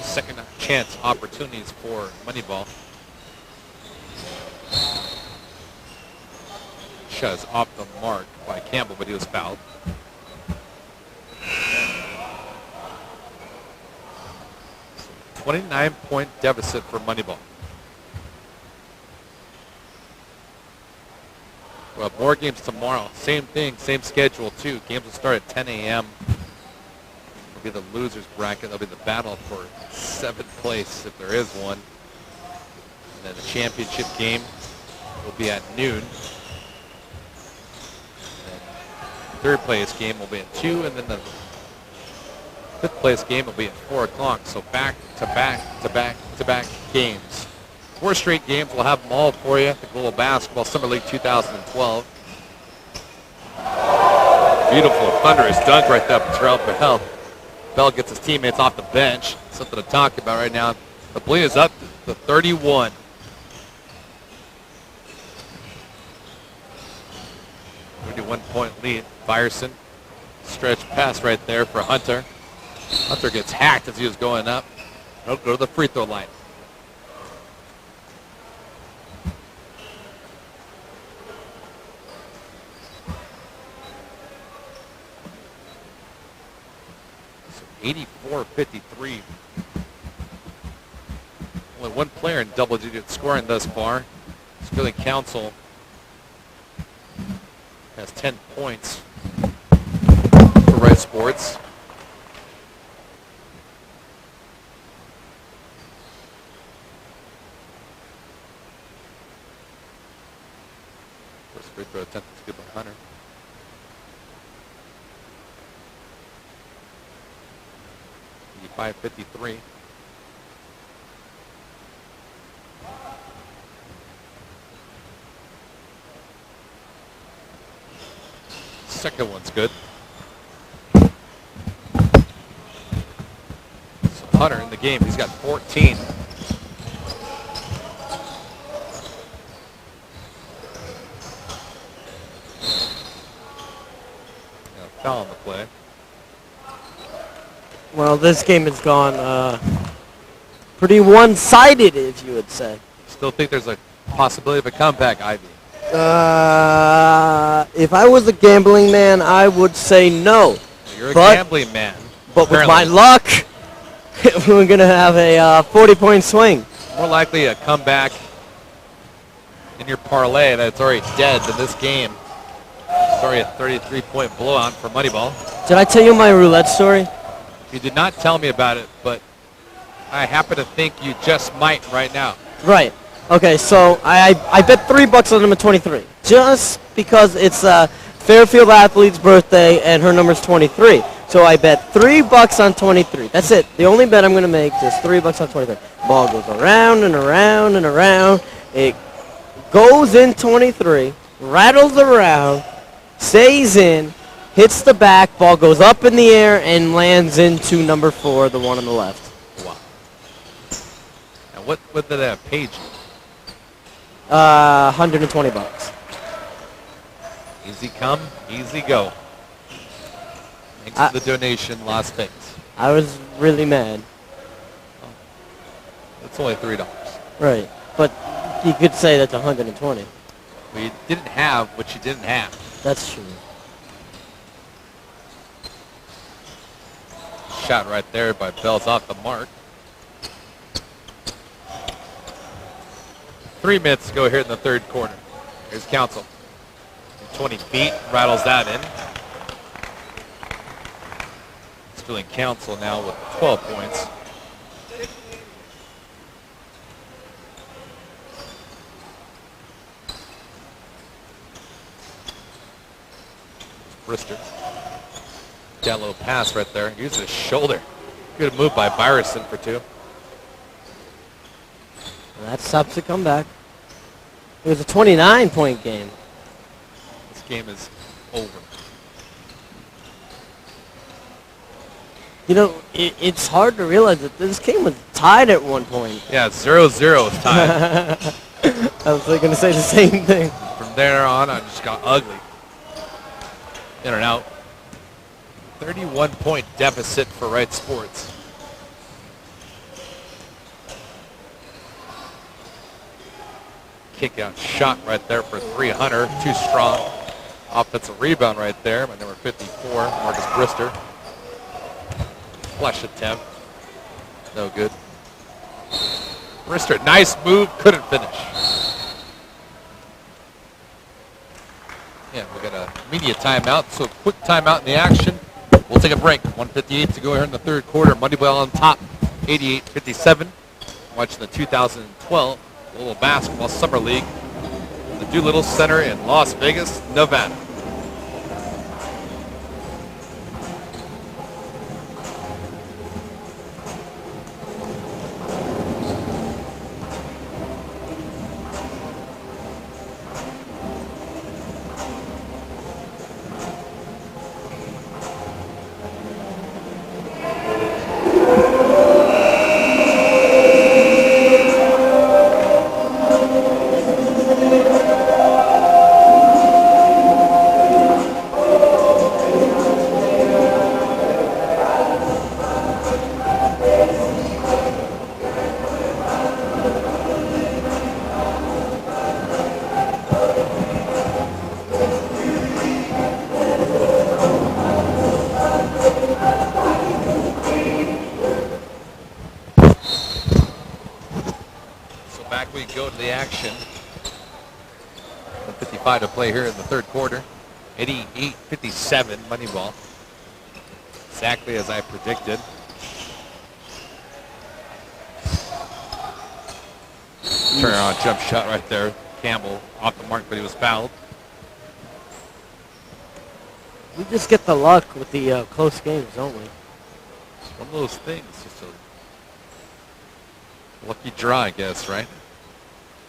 Second chance opportunities for Moneyball. Shot is off the mark by Campbell, but he was fouled. So 29-point deficit for Moneyball. We'll have more games tomorrow. Same thing, same schedule too. Games will start at 10 a.m. It'll be the losers bracket. That'll be the battle for 7th place if there is one. And then the championship game will be at noon. And third place game will be at 2, and then the 5th place game will be at 4 o'clock. So back to back to back to back games. 4 straight games. We'll have them all for you. The Global Basketball Summer League 2012. Beautiful, thunderous dunk right there from Terrell Bell. Bell gets his teammates off the bench. Something to talk about right now. The bleed is up to 31. One-point lead. Byerson. Stretch pass right there for Hunter. Hunter gets hacked as he was going up. He'll go to the free throw line. So 84-53. Only one player in double-digit scoring thus far. Skilling Council has 10 points for Right Sports. First free throw attempt is good by Hunter. .53. Second one's good. So Hunter in the game, he's got 14. calling the play. Well, this game has gone pretty one-sided, if you would say. Still think there's a possibility of a comeback, Ivy. If I was a gambling man, I would say no. You're a gambling man. But with my luck, we're going to have a 40-point swing. More likely a comeback in your parlay that's already dead than this game. It's already a 33-point blowout for Moneyball. Did I tell you my roulette story? You did not tell me about it, but I happen to think you just might right now. Right. Okay, so I bet $3 on number 23, just because it's Fairfield Athlete's birthday and her number's 23. So I bet $3 on 23. That's it. The only bet I'm going to make is $3 on 23. Ball goes around and around and around. It goes in 23, rattles around, stays in, hits the back, ball goes up in the air, and lands into number 4, the one on the left. Wow. Now what did that page you? $120. Easy come, easy go. Thanks for the donation, Las Vegas. I was really mad. It's only $3. Right, but you could say that's 120. Well, you didn't have what you didn't have. That's true. Shot right there by Bell's off the mark. 3 minutes to go here in the third quarter. Here's Council. 20 feet, rattles that in. It's feeling Council now with 12 points. Brister. Down low pass right there. Uses his shoulder. Good move by Byerson for 2. That stops the comeback. It was a 29-point game. This game is over. You know, it's hard to realize that this game was tied at one point. Yeah, 0-0 is tied. I was going to say the same thing. From there on, I just got ugly. In and out. 31-point deficit for Wright Sports. Kick out shot right there for 300. Too strong. Offensive rebound right there by number 54, Marcus Brister. Flush attempt. No good. Brister, nice move, couldn't finish. Yeah, we got a media timeout, so quick timeout in the action. We'll take a break. 1:58 to go here in the third quarter. Moneyball on top, 88-57. Watching the 2012 Little Basketball Summer League, the Doolittle Center in Las Vegas, Nevada. Action. 1:55 to play here in the third quarter. 88-57 Moneyball. Exactly as I predicted. Turnaround jump shot right there. Campbell off the mark, but he was fouled. We just get the luck with the close games, don't we? It's one of those things. Just a lucky draw, I guess, right?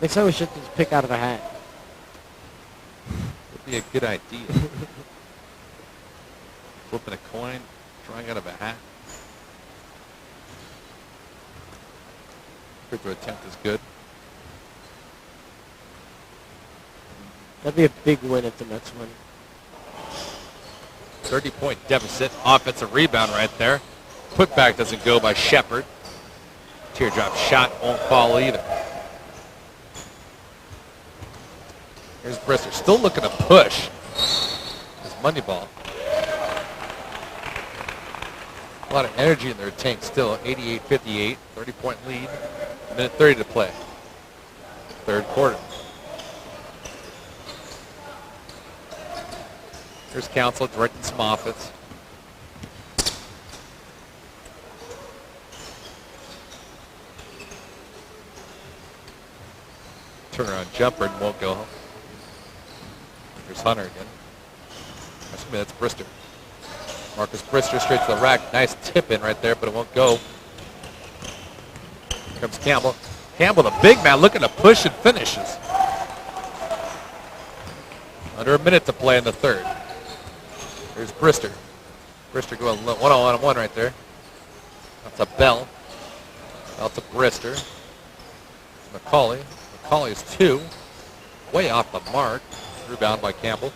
Next time we should just pick out of a hat. Would be a good idea. Flipping a coin, drawing out of a hat. Free throw attempt is good. That'd be a big win if the Mets win. 30-point deficit. Offensive rebound right there. Putback doesn't go by Shepard. Teardrop shot won't fall either. Here's Brister, still looking to push. This Moneyball. A lot of energy in their tank still. 88-58, 30-point lead. Minute 30 to play. Third quarter. Here's Council directing some offense. Turnaround jumper and won't go. Here's Hunter again. That's Brister. Marcus Brister straight to the rack. Nice tip in right there, but it won't go. Here comes Campbell. Campbell, the big man, looking to push and finishes. Under a minute to play in the third. Here's Brister. Brister going one-on-one right there. That's a Bell. Bell to Brister. McCauley. McCauley's two. Way off the mark. Rebound by Campbell.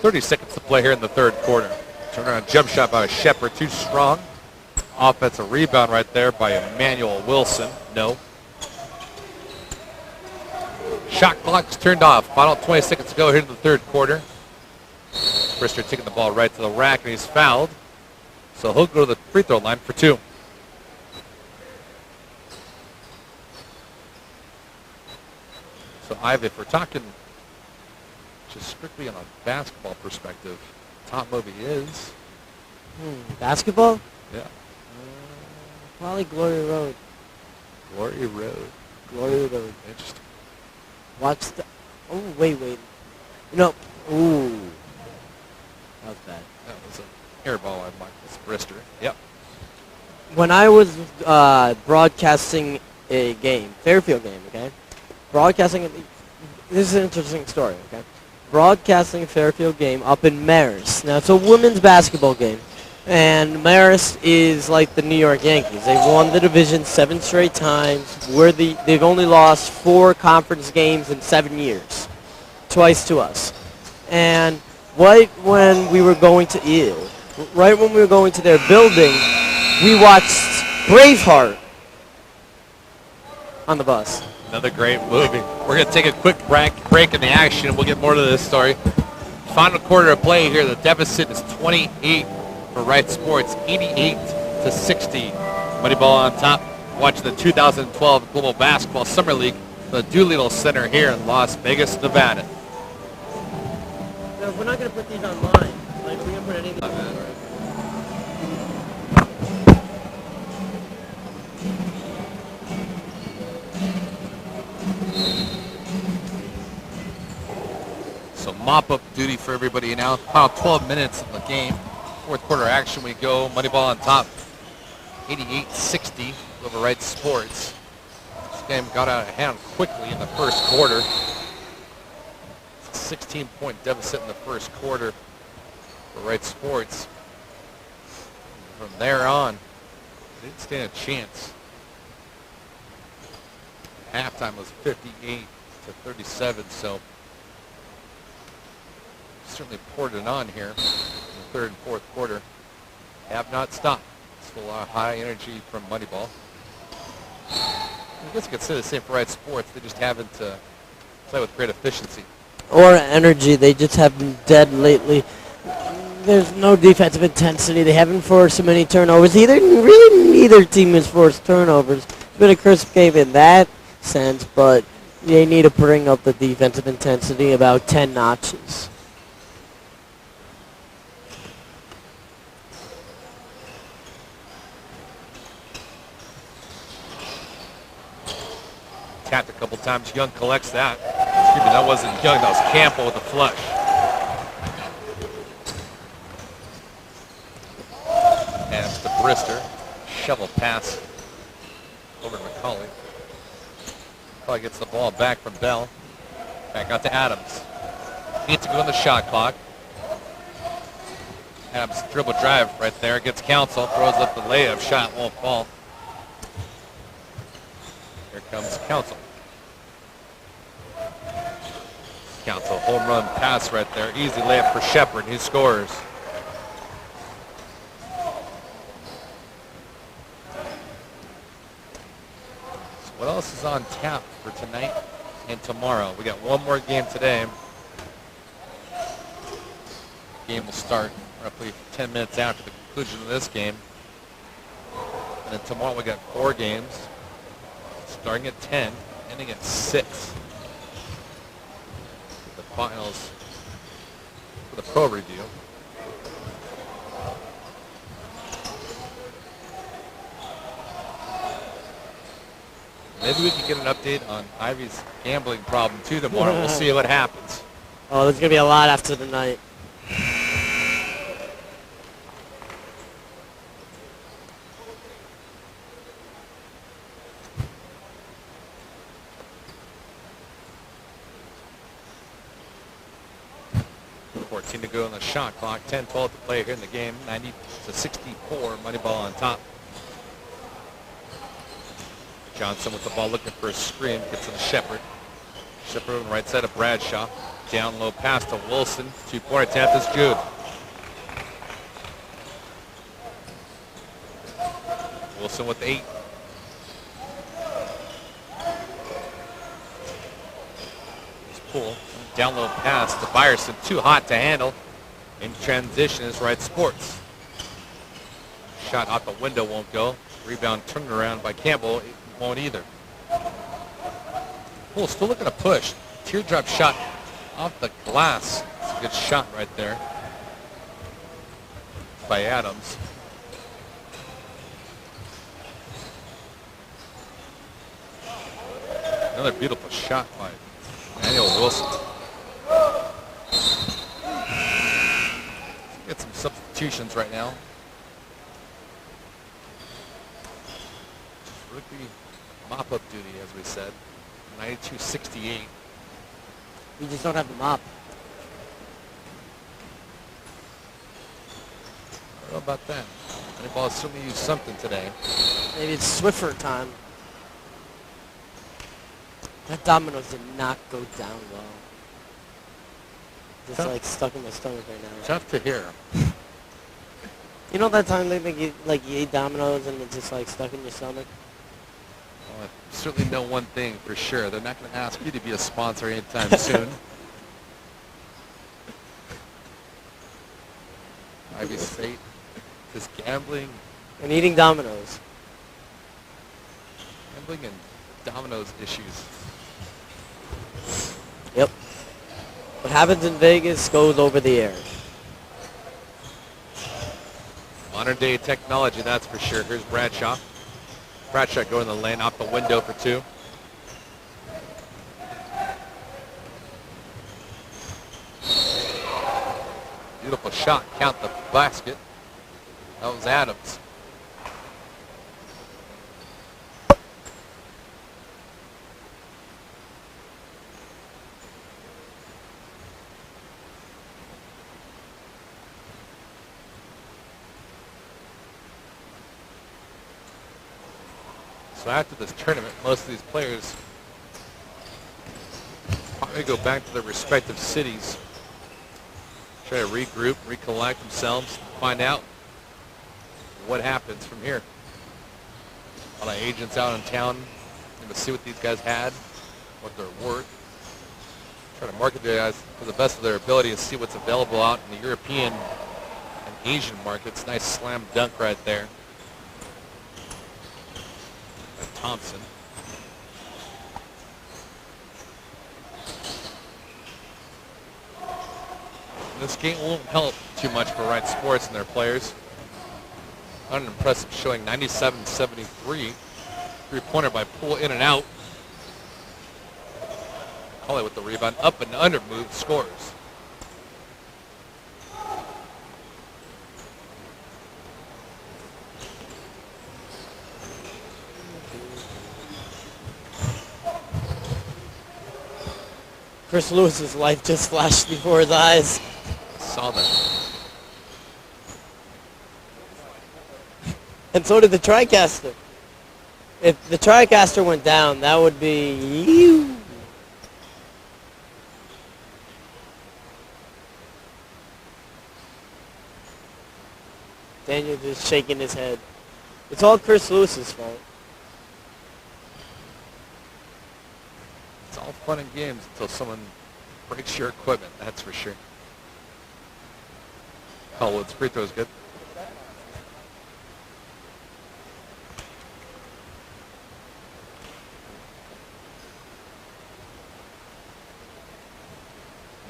.30 seconds to play here in the third quarter. Turnaround jump shot by Shepard, too strong. Offensive rebound right there by Emmanuel Wilson. No. Shot clock's turned off. Final 20 seconds to go here in the third quarter. Brister taking the ball right to the rack, and he's fouled. So he'll go to the free throw line for two. So, Ivan, if we're talking just strictly on a basketball perspective, top movie is? Basketball? Yeah. Probably Glory Road. Glory Road. Glory Road. Interesting. Watch the... Oh, wait. No. Ooh. That was bad. That was an air ball by Marcus Brister. Yep. When I was broadcasting a game, Fairfield game, okay? This is an interesting story, okay? Broadcasting a Fairfield game up in Marist. Now, it's a women's basketball game. And Marist is like the New York Yankees. They've won the division 7 straight times. They've only lost 4 conference games in 7 years. Twice to us. And right when we were going to their building, we watched Braveheart on the bus. Another great movie. We're going to take a quick break in the action. We'll get more to this story. Final quarter of play here. The deficit is 28 for Wright Sports, 88-60. Moneyball on top. Watch the 2012 Global Basketball Summer League, the Doolittle Center here in Las Vegas, Nevada. No, we're not going to put these online. Like, we're going to put anything on that, right? So mop-up duty for everybody now. Final 12 minutes in the game. Fourth quarter action we go. Moneyball on top. 88-60 over Wright Sports. This game got out of hand quickly in the first quarter. 16-point deficit in the first quarter for Wright Sports. From there on, they didn't stand a chance. Halftime was 58-37, so certainly poured it on here in the third and fourth quarter. Have not stopped. Still a lot of high energy from Moneyball. I guess you could say the same for Wright Sports. They just haven't played with great efficiency. Or energy. They just have been dead lately. There's no defensive intensity. They haven't forced so many turnovers. Neither team has forced turnovers. It's been a crisp game in that sense, but they need to bring up the defensive intensity about 10 notches. Tapped a couple times. Young collects that. Excuse me, that wasn't Young. That was Campbell with the flush. Adams to Brister. Shovel pass over to McCauley. McCauley gets the ball back from Bell. Back out to Adams. Needs to go on the shot clock. Adams dribble drive right there. Gets Council. Throws up the layup. Shot won't fall. Here comes Council. Council, home run pass right there. Easy layup for Shepard. He scores. So what else is on tap for tonight and tomorrow? We got one more game today. Game will start roughly 10 minutes after the conclusion of this game. And then tomorrow we got 4 games, starting at 10, ending at 6. The finals for the pro review. Maybe we can get an update on Ivy's gambling problem too tomorrow. We'll see what happens. Oh, there's going to be a lot after the night. 14 to go on the shot clock. 10-12 to play here in the game. 90-64. Moneyball on top. Johnson with the ball looking for a screen. Gets to the Shepard. Shepard on the right side of Bradshaw. Down low pass to Wilson. 2-point attempt is good. Wilson with 8. Pool. Down low pass to Byerson. Too hot to handle. In transition is Right Sports. Shot out the window won't go. Rebound turned around by Campbell. It won't either. Pool still looking to push. Teardrop shot off the glass. It's a good shot right there by Adams. Another beautiful shot by Daniel Wilson. Get some substitutions right now. Rookie mop-up duty, as we said. 92-68. We just don't have the mop. I don't know about that. Moneyball certainly used something today. Maybe it's Swiffer time. That dominoes did not go down well. Just like stuck in my stomach right now. Tough to hear. You know that time they make you like you eat dominoes and it's just like stuck in your stomach? Well, I certainly know one thing for sure. They're not going to ask you to be a sponsor anytime soon. Ivy State is gambling. And eating dominoes. Gambling and dominoes issues. Yep. What happens in Vegas goes over the air. Modern day technology, that's for sure. Here's Bradshaw. Bradshaw going the lane off the window for 2. Beautiful shot. Count the basket. That was Adams. So after this tournament, most of these players probably go back to their respective cities, try to regroup, recollect themselves, find out what happens from here. A lot of agents out in town to see what these guys had, what they're worth, try to market their guys to the best of their ability and see what's available out in the European and Asian markets. Nice slam dunk right there. Thompson. This game won't help too much for Right Sports and their players. Not an impressive showing, 97-73. 3-pointer by Poole in and out. Callwood with the rebound. Up and under move, scores. Chris Lewis's life just flashed before his eyes. Saw that. And so did the TriCaster. If the TriCaster went down, that would be you. Daniel just shaking his head. It's all Chris Lewis's fault. It's all fun and games until someone breaks your equipment, that's for sure. Callwood's free throw is good.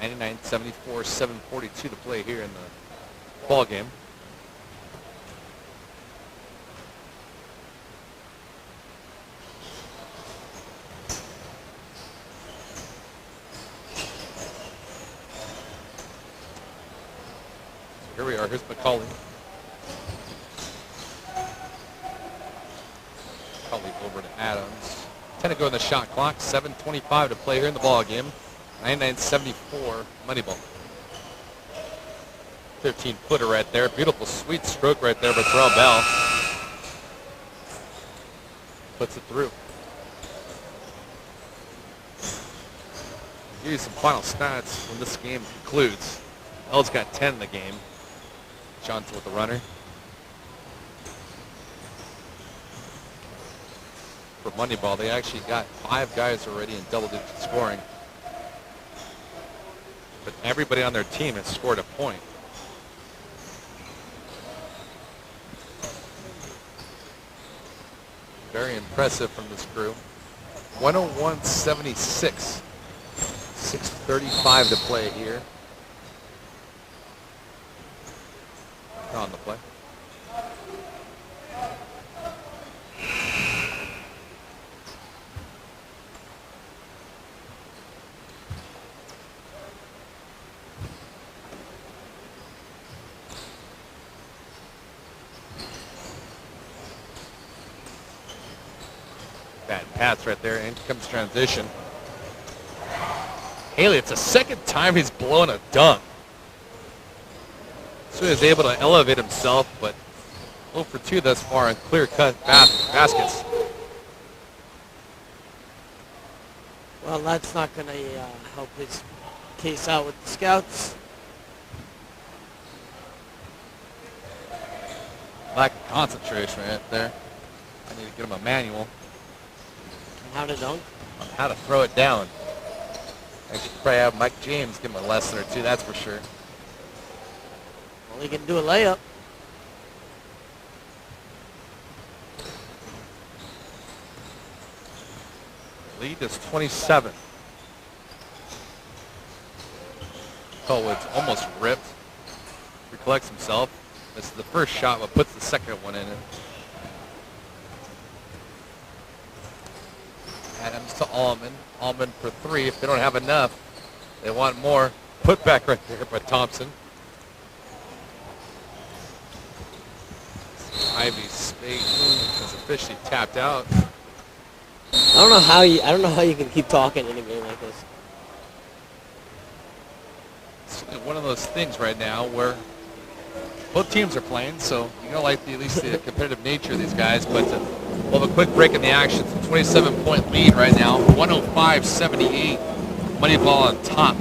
(99-74, 7:42 to play here in the ball game. Here we are. Here's McCauley. McCauley over to Adams. 10 to go in the shot clock. 7:25 to play here in the ball game. 99-74 Moneyball. 15-footer right there. Beautiful, sweet stroke right there by Terrell Bell. Puts it through. Give you some final stats when this game concludes. Bell's got 10 in the game. Johnson with the runner. For Moneyball, they actually got 5 guys already in double-digit scoring. But everybody on their team has scored a point. Very impressive from this crew. 101-76. 6:35 to play here. On the play. Bad pass right there. In comes transition. Haley, it's the second time he's blown a dunk. So he was able to elevate himself, but 0 for 2 thus far on clear-cut baskets. Well, that's not going to help his case out with the scouts. Lack of concentration right there. I need to get him a manual. How to dunk? On how to throw it down. I should probably have Mike James give him a lesson or two, that's for sure. Well, he can do a layup. Lead is 27. Callwood's almost ripped. Recollects himself. This is the first shot, but puts the second one in it. Adams to Allman. Allman for 3. If they don't have enough, they want more. Put back right there by Thompson. Ivy Spade is officially tapped out. I don't know how you can keep talking in a game like this. It's one of those things right now where both teams are playing, so you know, like at least the competitive nature of these guys. But we'll have a quick break in the action. It's a 27-point lead right now. 105-78. Moneyball on top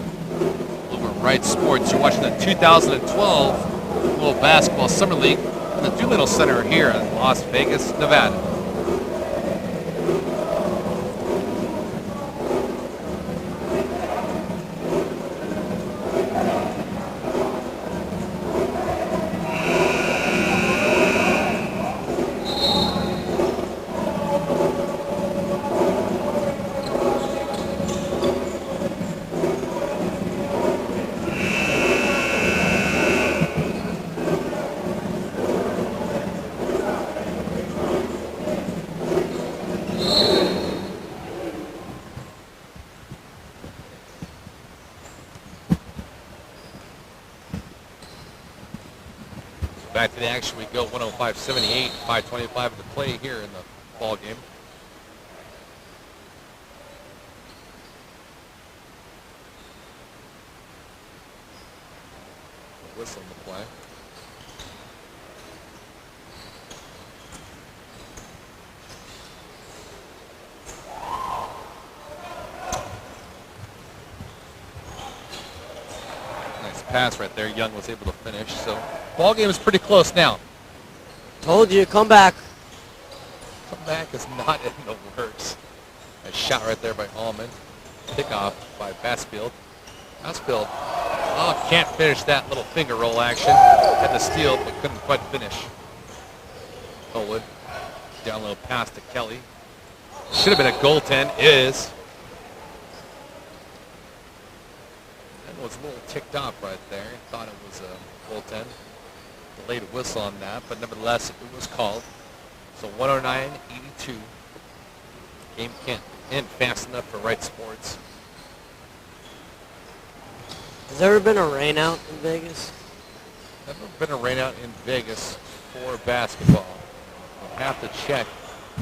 over Wright Sports. You're watching the 2012 World Basketball Summer League in the Doolittle Center here in Las Vegas, Nevada. Back to the action we go. 105-78, 5:25 to play here in the ball game. Whistle in the play. pass right there. Young was able to finish. So ball game is pretty close now. Told you, come back. Comeback is not in the works. A shot right there by Allman. Pickoff by Bassfield. Bassfield, can't finish that little finger roll action. Had to steal, but couldn't quite finish. Callwood, down low pass to Kelly. Should have been a goaltend, is. That was a little ticked off right there. Thought it was a goaltend. Delayed whistle on that, but nevertheless, it was called. So 109-82. Game can't end fast enough for Wright Sports. Has there ever been a rain out in Vegas? Never been a rain out in Vegas for basketball. We'll have to check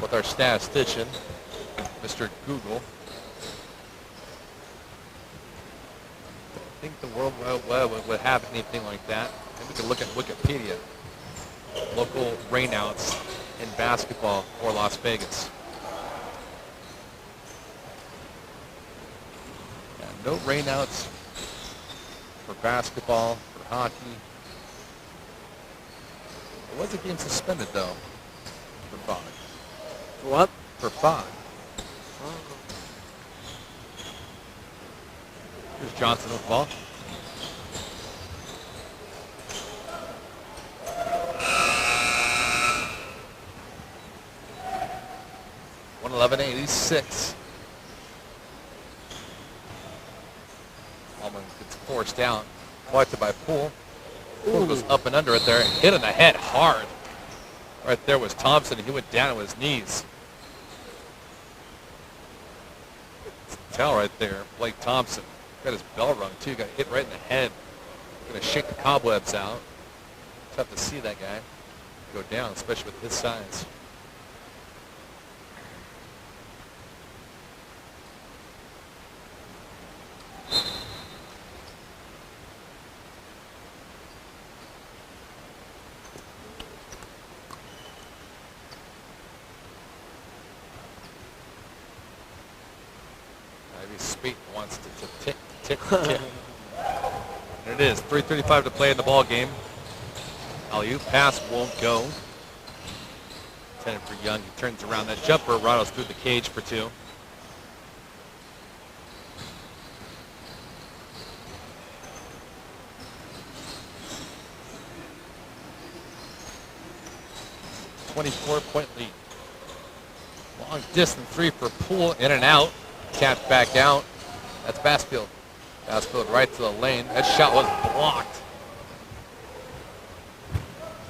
with our statistician, Mr. Google. I think the World Wide Web would have anything like that. Maybe we could look at Wikipedia. Local rainouts in basketball for Las Vegas. Yeah, no rainouts for basketball, for hockey. There was a game suspended, though, for fog. What? For fog. Here's Johnson with the ball. $111.86. Allman gets forced down. Collected by Poole. Poole goes up and under it there. Hit in the head hard. Right there was Thompson. He went down to his knees. Tell right there, Blake Thompson. Got his bell rung too. Got hit right in the head. Going to shake the cobwebs out. Tough to see that guy go down, especially with his size. Speed wants to tick. And it is 3:35 to play in the ball game. Alley-oop pass won't go. Intended for Young. He turns around. That jumper rattles through the cage for two. .4 lead. Long distance three for Poole. In and out. Tapped back out. That's Bassfield. Bassfield right to the lane. That shot was blocked.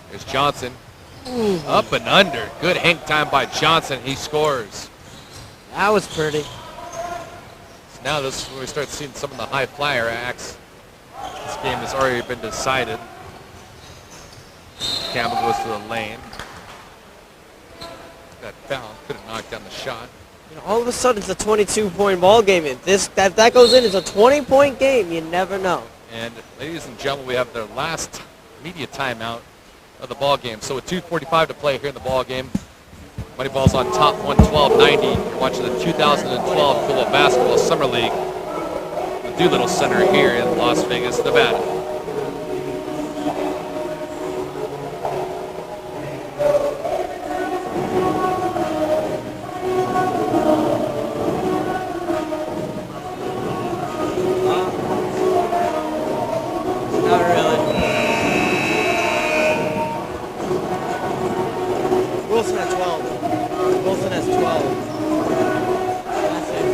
Here's Johnson. Ooh. Up and under. Good hang time by Johnson. He scores. That was pretty. So now this is where we start seeing some of the high flyer acts. This game has already been decided. Campbell goes to the lane. Got fouled. Could have knocked down the shot. You know, all of a sudden, it's a 22-point ball game. If that goes in, it's a 20-point game. You never know. And ladies and gentlemen, we have the last media timeout of the ball game. So with 2:45 to play here in the ball game, Moneyball's on top, 112-90. You're watching the 2012 Callwood Basketball Summer League, the Doolittle Center here in Las Vegas, Nevada. Not really. Wilson at 12. Wilson has 12. That's it.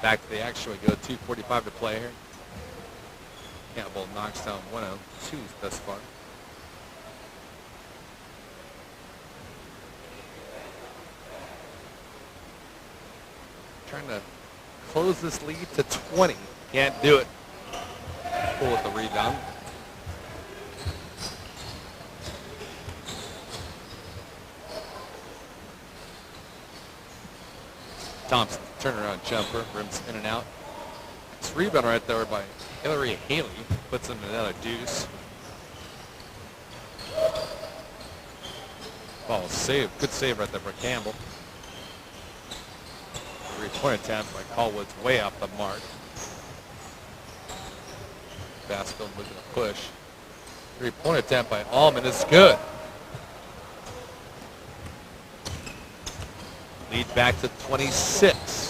Back to the action we go. 2:45 to play here. Campbell knocks down 102 thus far. Trying to close this lead to 20. Can't do it. Pull with the rebound. Thompson, turnaround jumper, rims in and out. Nice rebound right there by Hillary Haley. Puts in another deuce. Ball save. Good save right there for Campbell. 3-point attempt by Callwood's way off the mark. Basco looking to push. 3-point attempt by Allman is good. Lead back to 26.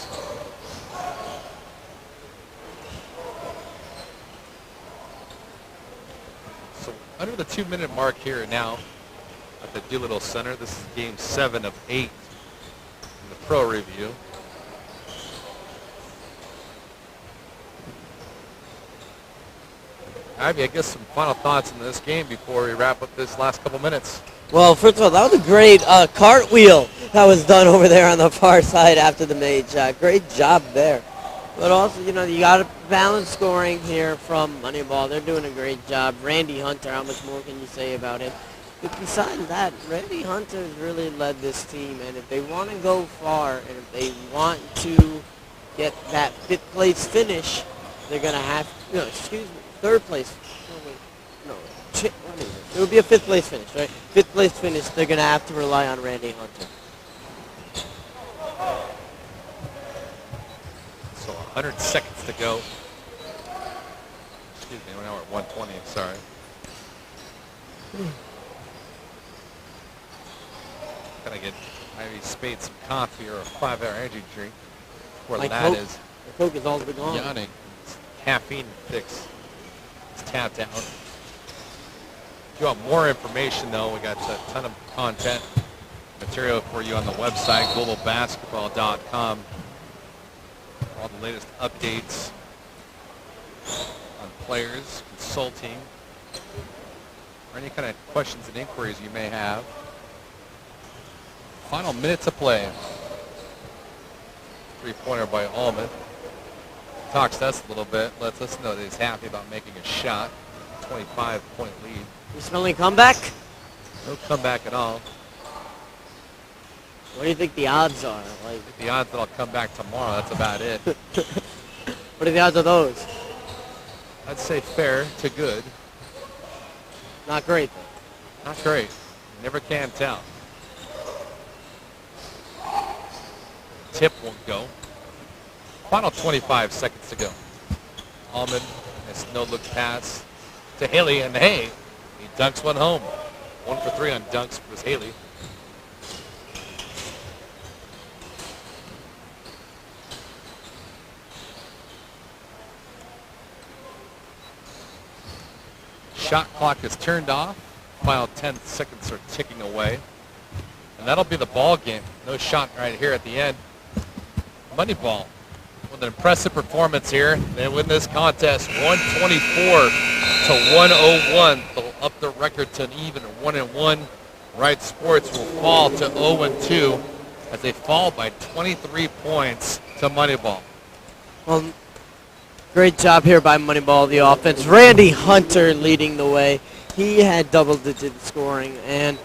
So under the 2-minute mark here now at the Doolittle Center. This is game 7 of 8 in the pro review. Ivy, I guess some final thoughts on this game before we wrap up this last couple minutes. Well, first of all, that was a great cartwheel that was done over there on the far side after the mage. Great job there. But also, you got a balanced scoring here from Moneyball. They're doing a great job. Randy Hunter, how much more can you say about him? But besides that, Randy Hunter has really led this team. And if they want to go far and if they want to get that 5th place finish, they're going to have, third place. What is it? It would be a 5th place finish, right? 5th place finish, they're going to have to rely on Randy Hunter. So 100 seconds to go. Excuse me, now we're at 120, sorry. Gotta get Ivy Spade some coffee or a 5-hour energy drink. Where that is. The Coke is all gone. Yawning. It's caffeine fix. It's tapped out. If you want more information, though, we got a ton of content material for you on the website, globalbasketball.com. All the latest updates on players, consulting, or any kind of questions and inquiries you may have. Final minute to play. 3-pointer by Allman. Talks to us a little bit, lets us know that he's happy about making a shot. 25-point lead. You smelling comeback? No comeback at all. What do you think the odds are? I think the odds that I'll come back tomorrow, that's about it. What are the odds of those? I'd say fair to good. Not great, though. Not great. Never can tell. Tip won't go. Final 25 seconds to go. Allman, nice no-look pass to Haley, and hey, he dunks one home. 1 for 3 on dunks was Haley. Shot clock is turned off. Final 10 seconds are ticking away. And that'll be the ball game. No shot right here at the end. Moneyball with an impressive performance here. They win this contest 124 to 101. They'll up the record to an even 1-1. Wright Sports will fall to 0-2 as they fall by 23 points to Moneyball. Well, great job here by Moneyball, the offense. Randy Hunter leading the way. He had double-digit scoring, and